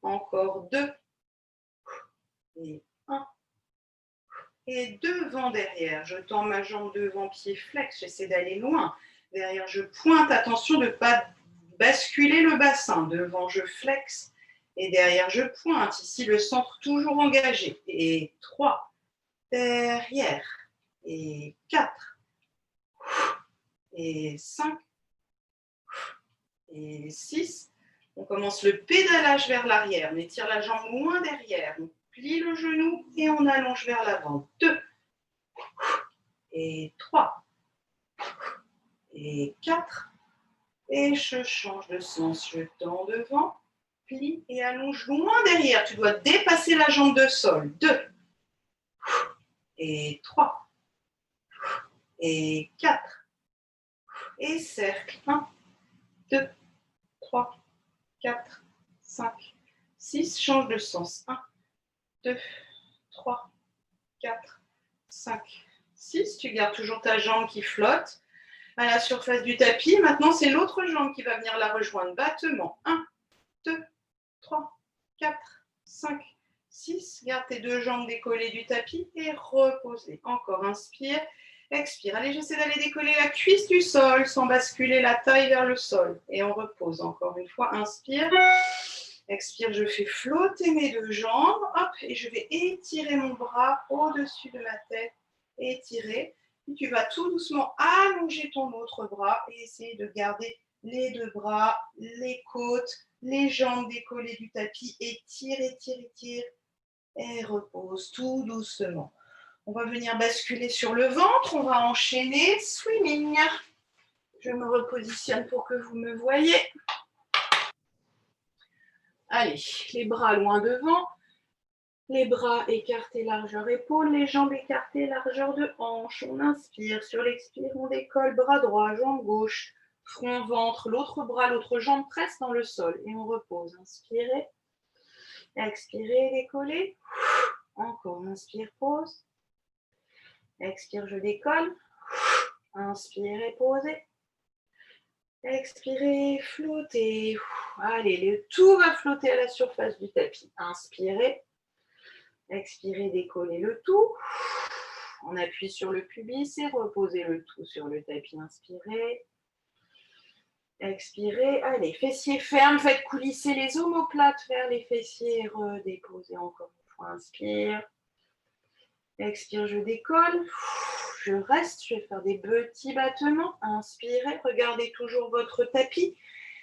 Speaker 1: Encore 2. Et 1. Et devant, derrière. Je tends ma jambe devant, pied flex. J'essaie d'aller loin. Derrière, je pointe. Attention de ne pas basculer le bassin. Devant, je flex. Et derrière, je pointe. Ici, le centre toujours engagé. Et 3. Derrière. Et 4. Et 5. Et 6. On commence le pédalage vers l'arrière. On étire la jambe loin derrière. On plie le genou et on allonge vers l'avant. 2. Et 3. Et 4. Et je change de sens. Je tends devant, plie et allonge loin derrière. Tu dois dépasser la jambe de sol. 2. Et 3. Et 4. Et cercle. 1, 2, 3, 4, 5, 6. Change de sens. 1, 2, 3, 4, 5, 6. Tu gardes toujours ta jambe qui flotte. à la surface du tapis. Maintenant, c'est l'autre jambe qui va venir la rejoindre. Battement. 1, 2, 3, 4, 5, 6. Garde tes deux jambes décollées du tapis et repose-les. Encore, inspire, expire. Allez, j'essaie d'aller décoller la cuisse du sol sans basculer la taille vers le sol. Et on repose. Encore une fois, inspire. Expire, je fais flotter mes deux jambes. Hop, et je vais étirer mon bras au-dessus de ma tête. Étirer. Puis tu vas tout doucement allonger ton autre bras et essayer de garder les deux bras, les côtes, les jambes décollées du tapis. Étire, étire, étire. Et repose tout doucement. On va venir basculer sur le ventre. On va enchaîner swimming. Je me repositionne pour que vous me voyez. Allez, les bras loin devant, les bras écartés largeur épaule, les jambes écartées largeur de hanche. On inspire, sur l'expire, on décolle, bras droit, jambe gauche, front, ventre, l'autre bras, l'autre jambe presse dans le sol et on repose. Inspirez, expirez, décollez. Encore, inspire, pause. Expire, je décolle. Inspirez, posez. Expirez, flottez. Allez, le tout va flotter à la surface du tapis. Inspirez. Expirez, décollez le tout. On appuie sur le pubis et reposez le tout sur le tapis. Inspirez. Expirez. Allez, fessiers fermes. Faites coulisser les omoplates vers les fessiers. Redéposez encore une fois. Inspire. Expire, je décolle. Je reste, je vais faire des petits battements. Inspirez, regardez toujours votre tapis.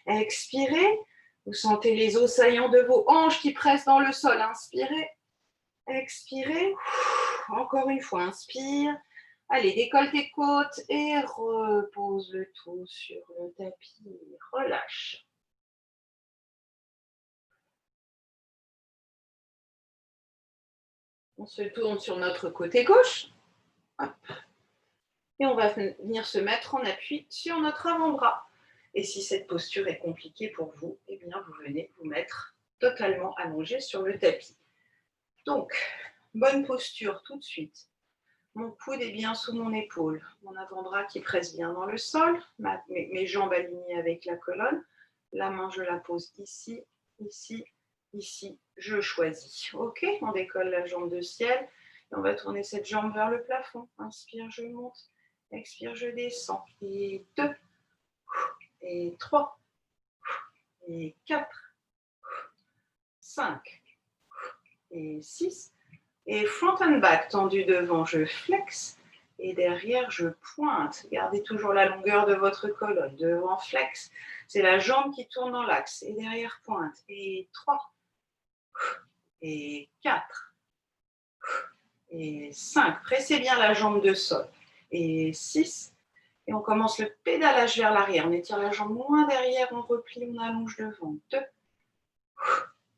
Speaker 1: Expirez, vous sentez les os saillants de vos hanches qui pressent dans le sol. Inspirez, expirez. Encore une fois, inspire. Allez, décolle tes côtes et repose le tout sur le tapis. Relâche. On se tourne sur notre côté gauche. Hop. Et on va venir se mettre en appui sur notre avant-bras. Et si cette posture est compliquée pour vous, eh bien vous venez vous mettre totalement allongé sur le tapis. Donc, bonne posture tout de suite. Mon coude est bien sous mon épaule, mon avant-bras qui presse bien dans le sol, mes jambes alignées avec la colonne. La main, je la pose ici, ici, ici. Je choisis. Ok, on décolle la jambe de ciel et on va tourner cette jambe vers le plafond. Inspire, je monte. Expire, je descends. Et 2, et 3, et 4, 5, et 6. Et front and back, tendu devant, je flex. Et derrière, je pointe. Gardez toujours la longueur de votre colonne. Devant, flex. C'est la jambe qui tourne dans l'axe. Et derrière, pointe. Et 3, et 4, et 5. Pressez bien la jambe de sol. Et 6. Et on commence le pédalage vers l'arrière. On étire la jambe loin derrière, on replie, on allonge devant. 2,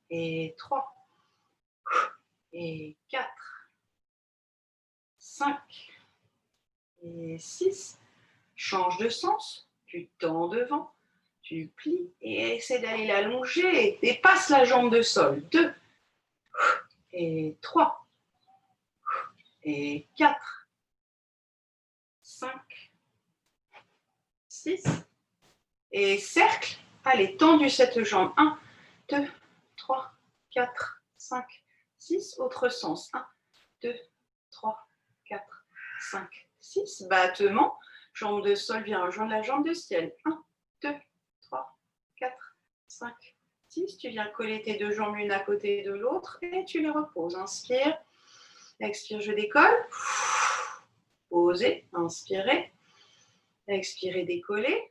Speaker 1: et 3, et 4, 5, et 6. Change de sens, tu tends devant, tu plies et essaie d'aller l'allonger. Dépasse la jambe de sol. 2, et 3, et 4, 5, 6. Et cercle. Allez, tendu cette jambe. 1, 2, 3, 4, 5, 6. Autre sens. 1, 2, 3, 4, 5, 6. Battement. Jambe de sol vient rejoindre la jambe de ciel. 1, 2, 3, 4, 5, 6. Tu viens coller tes deux jambes l'une à côté de l'autre et tu les reposes. Inspire. Expire, je décolle. Posez. Inspirez. Expirez, décollez.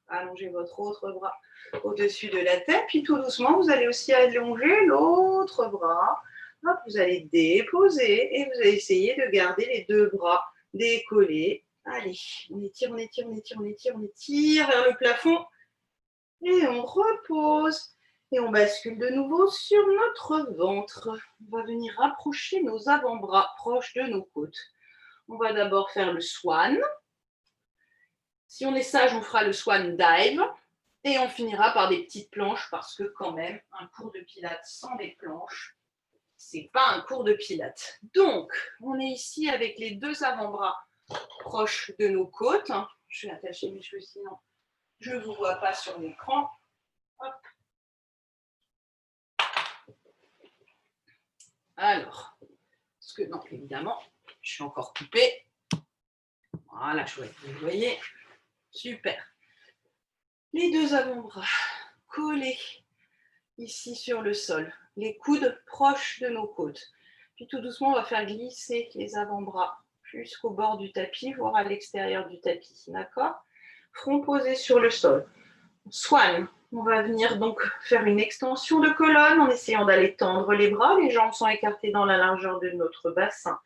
Speaker 1: Allongez votre autre bras au-dessus de la tête. Puis tout doucement, vous allez aussi allonger l'autre bras. Hop, vous allez déposer et vous allez essayer de garder les deux bras décollés. Allez, on étire, on étire, on étire, on étire, on étire vers le plafond. Et on repose. Et on bascule de nouveau sur notre ventre. On va venir rapprocher nos avant-bras proches de nos côtes. On va d'abord faire le swan. Si on est sage, on fera le swan dive. Et on finira par des petites planches parce que quand même, un cours de pilates sans des planches, c'est pas un cours de pilates. Donc, on est ici avec les deux avant-bras proches de nos côtes. Je vais attacher mes cheveux, sinon je ne vous vois pas sur l'écran. Hop. Alors, parce que non, évidemment, je suis encore coupée. Voilà, chouette, vous voyez. Super. Les deux avant-bras collés ici sur le sol. Les coudes proches de nos côtes. Puis tout doucement, on va faire glisser les avant-bras jusqu'au bord du tapis, voire à l'extérieur du tapis. D'accord? Front posé sur le sol. Swan. On va venir donc faire une extension de colonne en essayant d'aller tendre les bras. Les jambes sont écartées dans la largeur de notre bassin.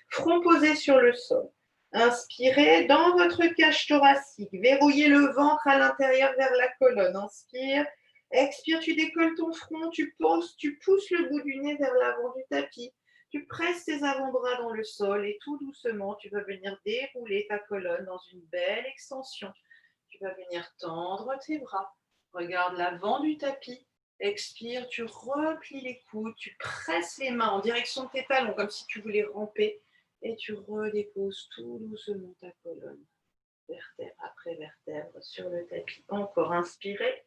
Speaker 1: Front posé sur le sol. Inspirez dans votre cage thoracique. Verrouillez le ventre à l'intérieur vers la colonne. Inspire. Expire, tu décolles ton front, tu pousses le bout du nez vers l'avant du tapis. Tu presses tes avant-bras dans le sol et tout doucement, tu vas venir dérouler ta colonne dans une belle extension. Tu vas venir tendre tes bras. Regarde l'avant du tapis. Expire, tu replies les coudes, tu presses les mains en direction de tes talons comme si tu voulais ramper. Et tu redéposes tout doucement ta colonne, vertèbre après vertèbre, sur le tapis. Encore inspirez.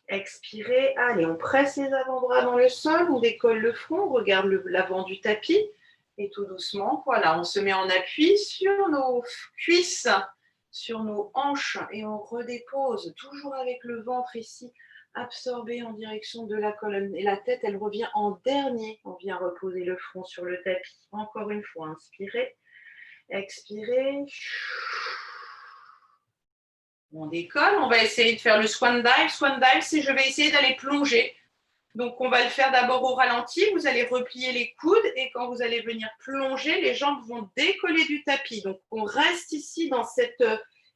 Speaker 1: Expirez. Allez, on presse les avant-bras dans le sol, on décolle le front, on regarde l'avant du tapis. Et tout doucement, voilà, on se met en appui sur nos cuisses, sur nos hanches et on redépose, toujours avec le ventre ici, absorbé en direction de la colonne. Et la tête, elle revient en dernier. On vient reposer le front sur le tapis. Encore une fois, inspirez, expirez. On décolle. On va essayer de faire le swan dive. Swan dive, c'est je vais essayer d'aller plonger. Donc, on va le faire d'abord au ralenti. Vous allez replier les coudes et quand vous allez venir plonger, les jambes vont décoller du tapis. Donc, on reste ici dans cette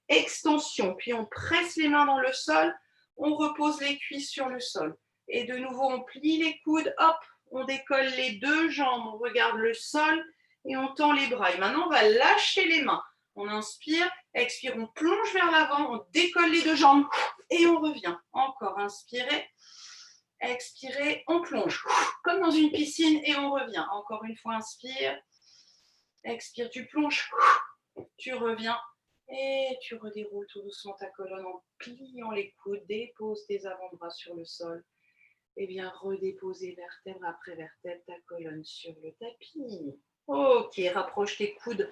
Speaker 1: extension. Puis, on presse les mains dans le sol. On repose les cuisses sur le sol. Et de nouveau, on plie les coudes. Hop, on décolle les deux jambes. On regarde le sol et on tend les bras. Et maintenant, on va lâcher les mains. On inspire, expire, on plonge vers l'avant. On décolle les deux jambes et on revient. Encore, inspirez. Expirez, on plonge, comme dans une piscine et on revient. Encore une fois, inspire, expire, tu plonges, tu reviens et tu redéroules tout doucement ta colonne en pliant les coudes, dépose tes avant-bras sur le sol et viens redéposer vertèbre après vertèbre ta colonne sur le tapis. Ok, rapproche tes coudes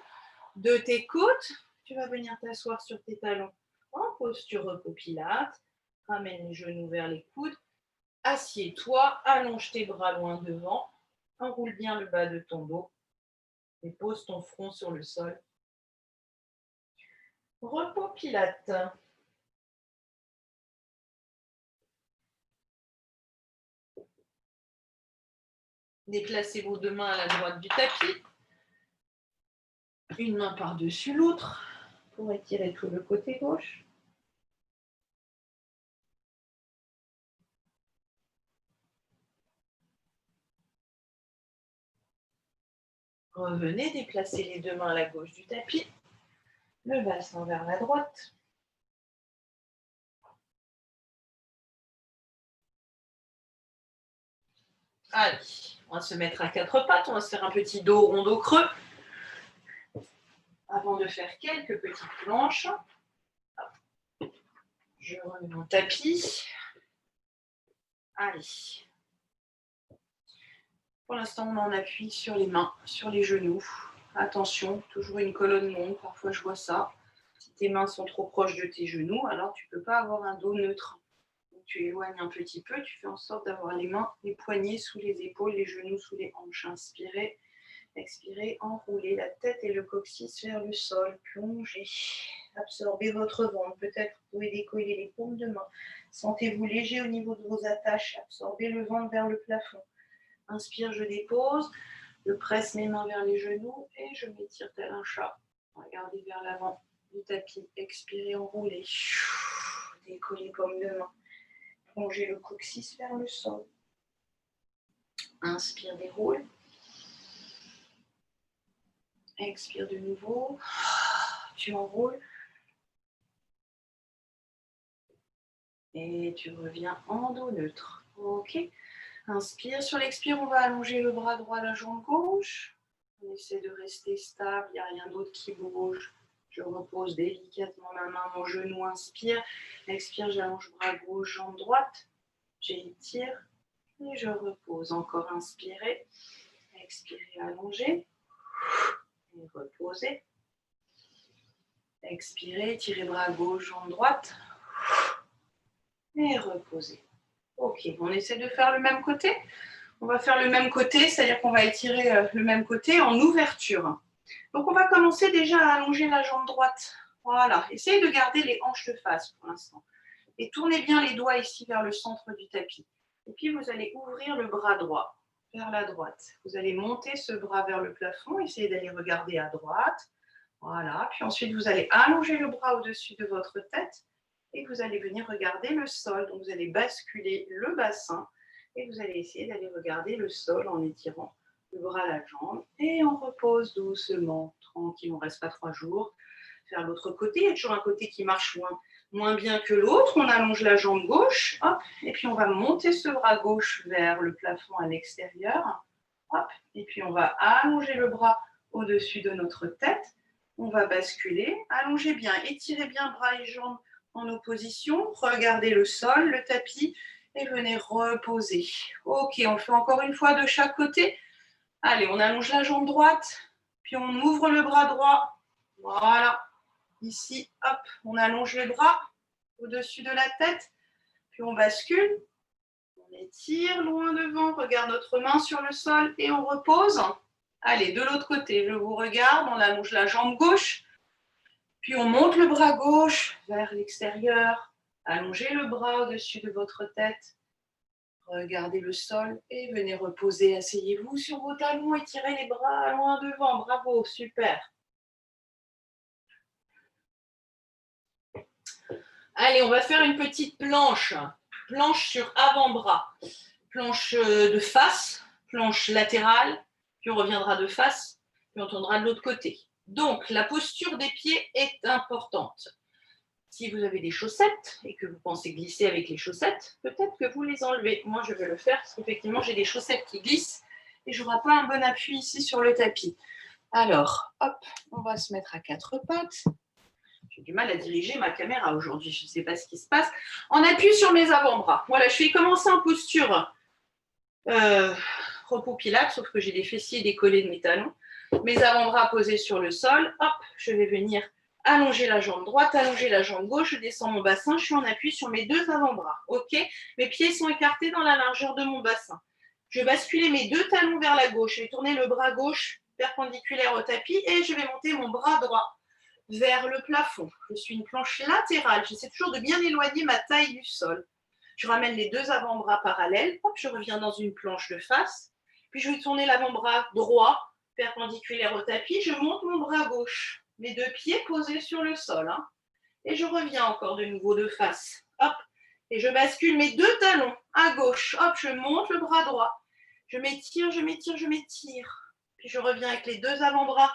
Speaker 1: de tes côtes, tu vas venir t'asseoir sur tes talons en posture repos pilate, ramène les genoux vers les coudes. Assieds-toi, allonge tes bras loin devant, enroule bien le bas de ton dos et pose ton front sur le sol. Repos pilate. Déplacez vos deux mains à la droite du tapis. Une main par-dessus l'autre pour étirer tout le côté gauche. Revenez, déplacez les deux mains à la gauche du tapis. Le bassin vers la droite. Allez, on va se mettre à quatre pattes. On va se faire un petit dos rond, dos creux. Avant de faire quelques petites planches, je remets mon tapis. Allez. Pour l'instant, on en appuie sur les mains, sur les genoux. Attention, toujours une colonne longue. Parfois, je vois ça. Si tes mains sont trop proches de tes genoux, alors tu ne peux pas avoir un dos neutre. Donc, tu éloignes un petit peu. Tu fais en sorte d'avoir les mains, les poignets sous les épaules, les genoux sous les hanches. Inspirez, expirez, enroulez la tête et le coccyx vers le sol. Plongez. Absorbez votre ventre. Peut-être vous pouvez décoller les paumes de main. Sentez-vous léger au niveau de vos attaches. Absorbez le ventre vers le plafond. Inspire, je dépose, je presse mes mains vers les genoux et je m'étire tel un chat. Regardez vers l'avant du tapis. Expirez, enroulez. Décollez paume de main. Plongez le coccyx vers le sol. Inspire, déroule. Expire de nouveau. Tu enroules. Et tu reviens en dos neutre. Ok. Inspire. Sur l'expire, on va allonger le bras droit, la jambe gauche. On essaie de rester stable. Il n'y a rien d'autre qui bouge. Je repose délicatement ma main, mon genou, inspire. Expire, j'allonge bras gauche, jambe droite. J'étire et je repose. Encore inspirer. Expirez, allongez. Et reposez. Expirez, tirez bras gauche, jambe droite. Et reposez. Ok, on essaie de faire le même côté. On va faire le même côté, c'est-à-dire qu'on va étirer le même côté en ouverture. Donc, on va commencer déjà à allonger la jambe droite. Voilà, essayez de garder les hanches de face pour l'instant. Et tournez bien les doigts ici vers le centre du tapis. Et puis, vous allez ouvrir le bras droit vers la droite. Vous allez monter ce bras vers le plafond, essayez d'aller regarder à droite. Voilà, puis ensuite, vous allez allonger le bras au-dessus de votre tête et vous allez venir regarder le sol. Donc, vous allez basculer le bassin et vous allez essayer d'aller regarder le sol en étirant le bras, la jambe, et on repose doucement, tranquille, on ne reste pas 3 jours. Faire l'autre côté, il y a toujours un côté qui marche moins bien que l'autre. On allonge la jambe gauche, hop, et puis on va monter ce bras gauche vers le plafond à l'extérieur, hop, et puis on va allonger le bras au-dessus de notre tête. On va basculer, allongez bien, étirez bien bras et jambes en opposition, regardez le sol, le tapis, et venez reposer. Ok, on fait encore une fois de chaque côté. Allez, on allonge la jambe droite, puis on ouvre le bras droit. Voilà. Ici, hop, on allonge les bras au-dessus de la tête, puis on bascule. On étire loin devant, regarde notre main sur le sol et on repose. Allez, de l'autre côté, je vous regarde, on allonge la jambe gauche, puis on monte le bras gauche vers l'extérieur. Allongez le bras au-dessus de votre tête. Regardez le sol et venez reposer. Asseyez-vous sur vos talons et tirez les bras loin devant. Bravo, super. Allez, on va faire une petite planche. Planche sur avant-bras. Planche de face, planche latérale, puis on reviendra de face, puis on tournera de l'autre côté. Donc, la posture des pieds est importante. Si vous avez des chaussettes et que vous pensez glisser avec les chaussettes, peut-être que vous les enlevez. Moi, je vais le faire parce qu'effectivement, j'ai des chaussettes qui glissent et je n'aurai pas un bon appui ici sur le tapis. Alors, hop, on va se mettre à 4 pattes. J'ai du mal à diriger ma caméra aujourd'hui, je ne sais pas ce qui se passe. On appuie sur mes avant-bras. Voilà, je vais commencer en posture repos pilates, sauf que j'ai des fessiers décollés de mes talons. Mes avant-bras posés sur le sol. Hop, je vais venir allonger la jambe droite, allonger la jambe gauche, je descends mon bassin, je suis en appui sur mes 2 avant-bras. Ok, mes pieds sont écartés dans la largeur de mon bassin. Je vais basculer mes 2 talons vers la gauche, je vais tourner le bras gauche perpendiculaire au tapis et je vais monter mon bras droit vers le plafond. Je suis une planche latérale, j'essaie toujours de bien éloigner ma taille du sol. Je ramène les 2 avant-bras parallèles, hop, je reviens dans une planche de face, puis je vais tourner l'avant-bras droit perpendiculaire au tapis, je monte mon bras gauche, mes 2 pieds posés sur le sol, hein, et je reviens encore de nouveau de face, hop, et je bascule mes 2 talons à gauche, hop, je monte le bras droit, je m'étire, je m'étire, je m'étire, puis je reviens avec les 2 avant-bras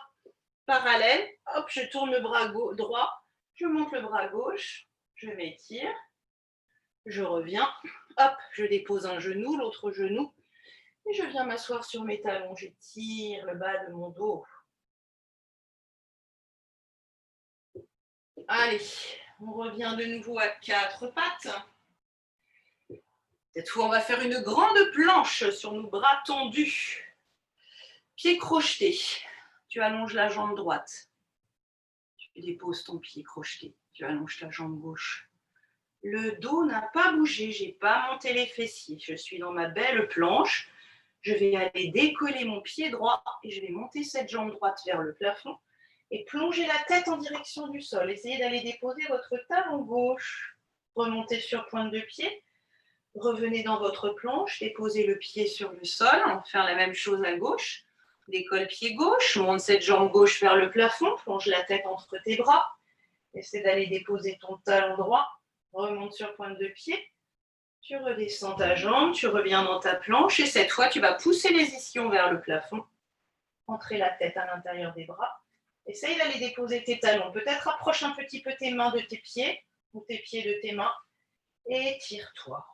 Speaker 1: parallèles, hop, je tourne le bras droit, je monte le bras gauche, je m'étire, je reviens, hop, je dépose un genou, l'autre genou, et je viens m'asseoir sur mes talons, j'étire le bas de mon dos. Allez, on revient de nouveau à 4 pattes. Cette fois, on va faire une grande planche sur nos bras tendus. Pied crocheté. Tu allonges la jambe droite. Tu déposes ton pied crocheté. Tu allonges ta jambe gauche. Le dos n'a pas bougé, je n'ai pas monté les fessiers. Je suis dans ma belle planche. Je vais aller décoller mon pied droit et je vais monter cette jambe droite vers le plafond et plonger la tête en direction du sol. Essayez d'aller déposer votre talon gauche. Remontez sur pointe de pied. Revenez dans votre planche, déposez le pied sur le sol. On va faire la même chose à gauche. Décolle pied gauche, monte cette jambe gauche vers le plafond, plonge la tête entre tes bras. Essaie d'aller déposer ton talon droit. Remonte sur pointe de pied. Tu redescends ta jambe, tu reviens dans ta planche et cette fois, tu vas pousser les ischions vers le plafond. Entrer la tête à l'intérieur des bras. Essaye d'aller déposer tes talons. Peut-être approche un petit peu tes mains de tes pieds ou tes pieds de tes mains et tire-toi.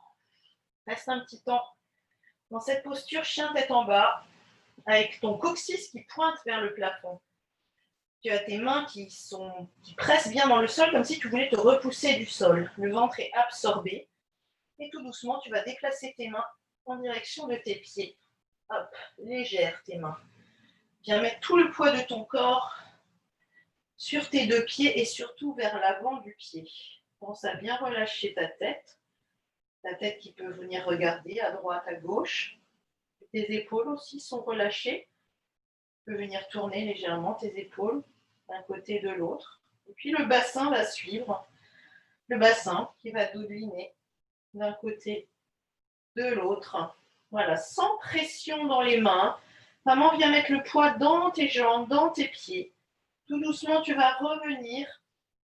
Speaker 1: Reste un petit temps dans cette posture chien tête en bas avec ton coccyx qui pointe vers le plafond.
Speaker 2: Tu as tes mains qui pressent bien dans le sol, comme si tu voulais te repousser du sol. Le ventre est absorbé. Et tout doucement, tu vas déplacer tes mains en direction de tes pieds. Hop, légère tes mains. Viens mettre tout le poids de ton corps sur tes deux pieds et surtout vers l'avant du pied. Pense à bien relâcher ta tête qui peut venir regarder à droite, à gauche. Tes épaules aussi sont relâchées. Tu peux venir tourner légèrement tes épaules d'un côté et de l'autre. Et puis le bassin va suivre. Le bassin qui va doubliner d'un côté, de l'autre. Voilà, sans pression dans les mains. Vraiment, viens mettre le poids dans tes jambes, dans tes pieds. Tout doucement, tu vas revenir.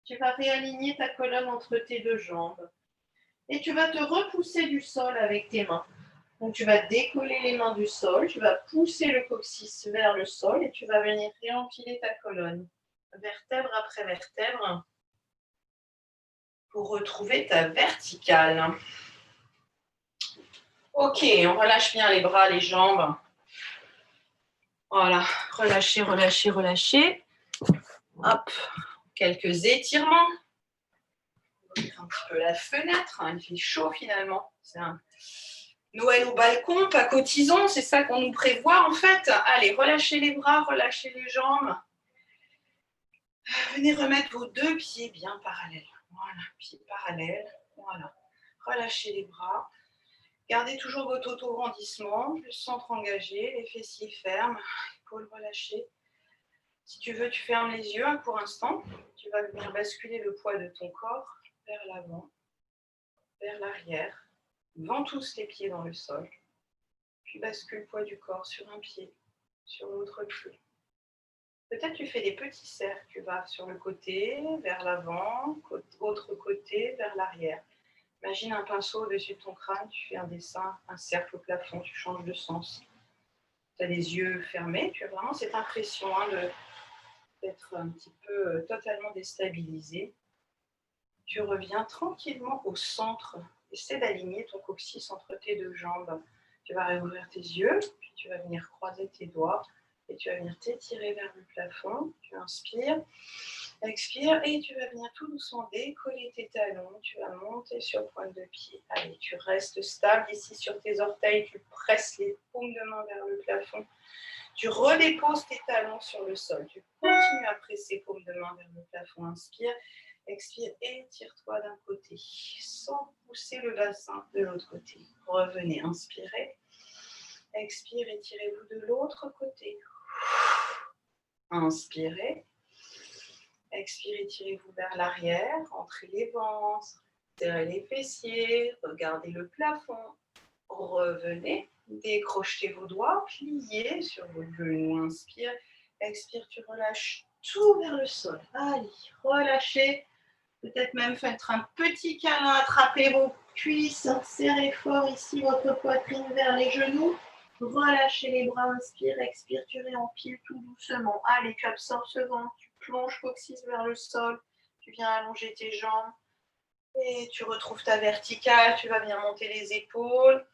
Speaker 2: Tu vas réaligner ta colonne entre tes deux jambes. Et tu vas te repousser du sol avec tes mains. Donc, tu vas décoller les mains du sol. Tu vas pousser le coccyx vers le sol et tu vas venir réempiler ta colonne, vertèbre après vertèbre, pour retrouver ta verticale. Ok, on relâche bien les bras, les jambes. Voilà, relâchez, relâchez, relâchez. Hop, quelques étirements. Ouvrir un petit peu la fenêtre, il fait chaud finalement. C'est un Noël au balcon, pas cotisant, c'est ça qu'on nous prévoit en fait. Allez, relâchez les bras, relâchez les jambes. Venez remettre vos deux pieds bien parallèles. Voilà, pieds parallèles. Voilà, relâchez les bras. Gardez toujours votre auto-grandissement, le centre engagé, les fessiers fermes, épaules relâchées. Si tu veux, tu fermes les yeux un court instant. Tu vas venir basculer le poids de ton corps vers l'avant, vers l'arrière. Ventouse tes pieds dans le sol. Puis bascule le poids du corps sur un pied, sur l'autre pied. Peut-être tu fais des petits cercles. Tu vas sur le côté, vers l'avant, autre côté, vers l'arrière. Imagine un pinceau au-dessus de ton crâne, tu fais un dessin, un cercle au plafond, tu changes de sens. Tu as les yeux fermés, tu as vraiment cette impression d'être un petit peu totalement déstabilisé. Tu reviens tranquillement au centre. Essaie d'aligner ton coccyx entre tes deux jambes. Tu vas réouvrir tes yeux, puis tu vas venir croiser tes doigts et tu vas venir t'étirer vers le plafond. Tu inspires, expire et tu vas venir tout doucement décoller tes talons. Tu vas monter sur pointe de pied. Allez, tu restes stable ici sur tes orteils. Tu presses les paumes de main vers le plafond. Tu redéposes tes talons sur le sol. Tu continues à presser paumes de main vers le plafond. Inspire. Expire, étire-toi d'un côté, sans pousser le bassin de l'autre côté. Revenez, inspirez. Expire, étirez-vous de l'autre côté. Inspirez. Expire, étirez-vous vers l'arrière. Entrez les ventres, serrez les fessiers, regardez le plafond. Revenez, décrochez vos doigts, pliez sur vos genoux. Inspire, expire, tu relâches tout vers le sol. Allez, relâchez. Peut-être même faire un petit câlin, attrapez vos cuisses, serrez fort ici votre poitrine vers les genoux. Relâchez les bras, inspire, expire, tu réempiles tout doucement. Allez, tu absorbes ce vent, tu plonges coccyx vers le sol, tu viens allonger tes jambes et tu retrouves ta verticale, tu vas bien monter les épaules.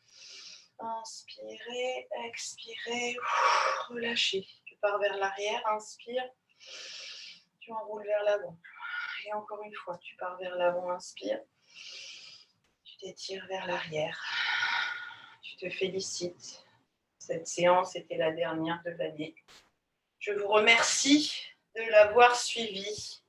Speaker 2: Inspirez, expirez, relâchez. Tu pars vers l'arrière, inspire, tu enroules vers l'avant. Et encore une fois, tu pars vers l'avant, inspire. Tu t'étires vers l'arrière. Tu te félicites. Cette séance était la dernière de l'année. Je vous remercie de l'avoir suivie.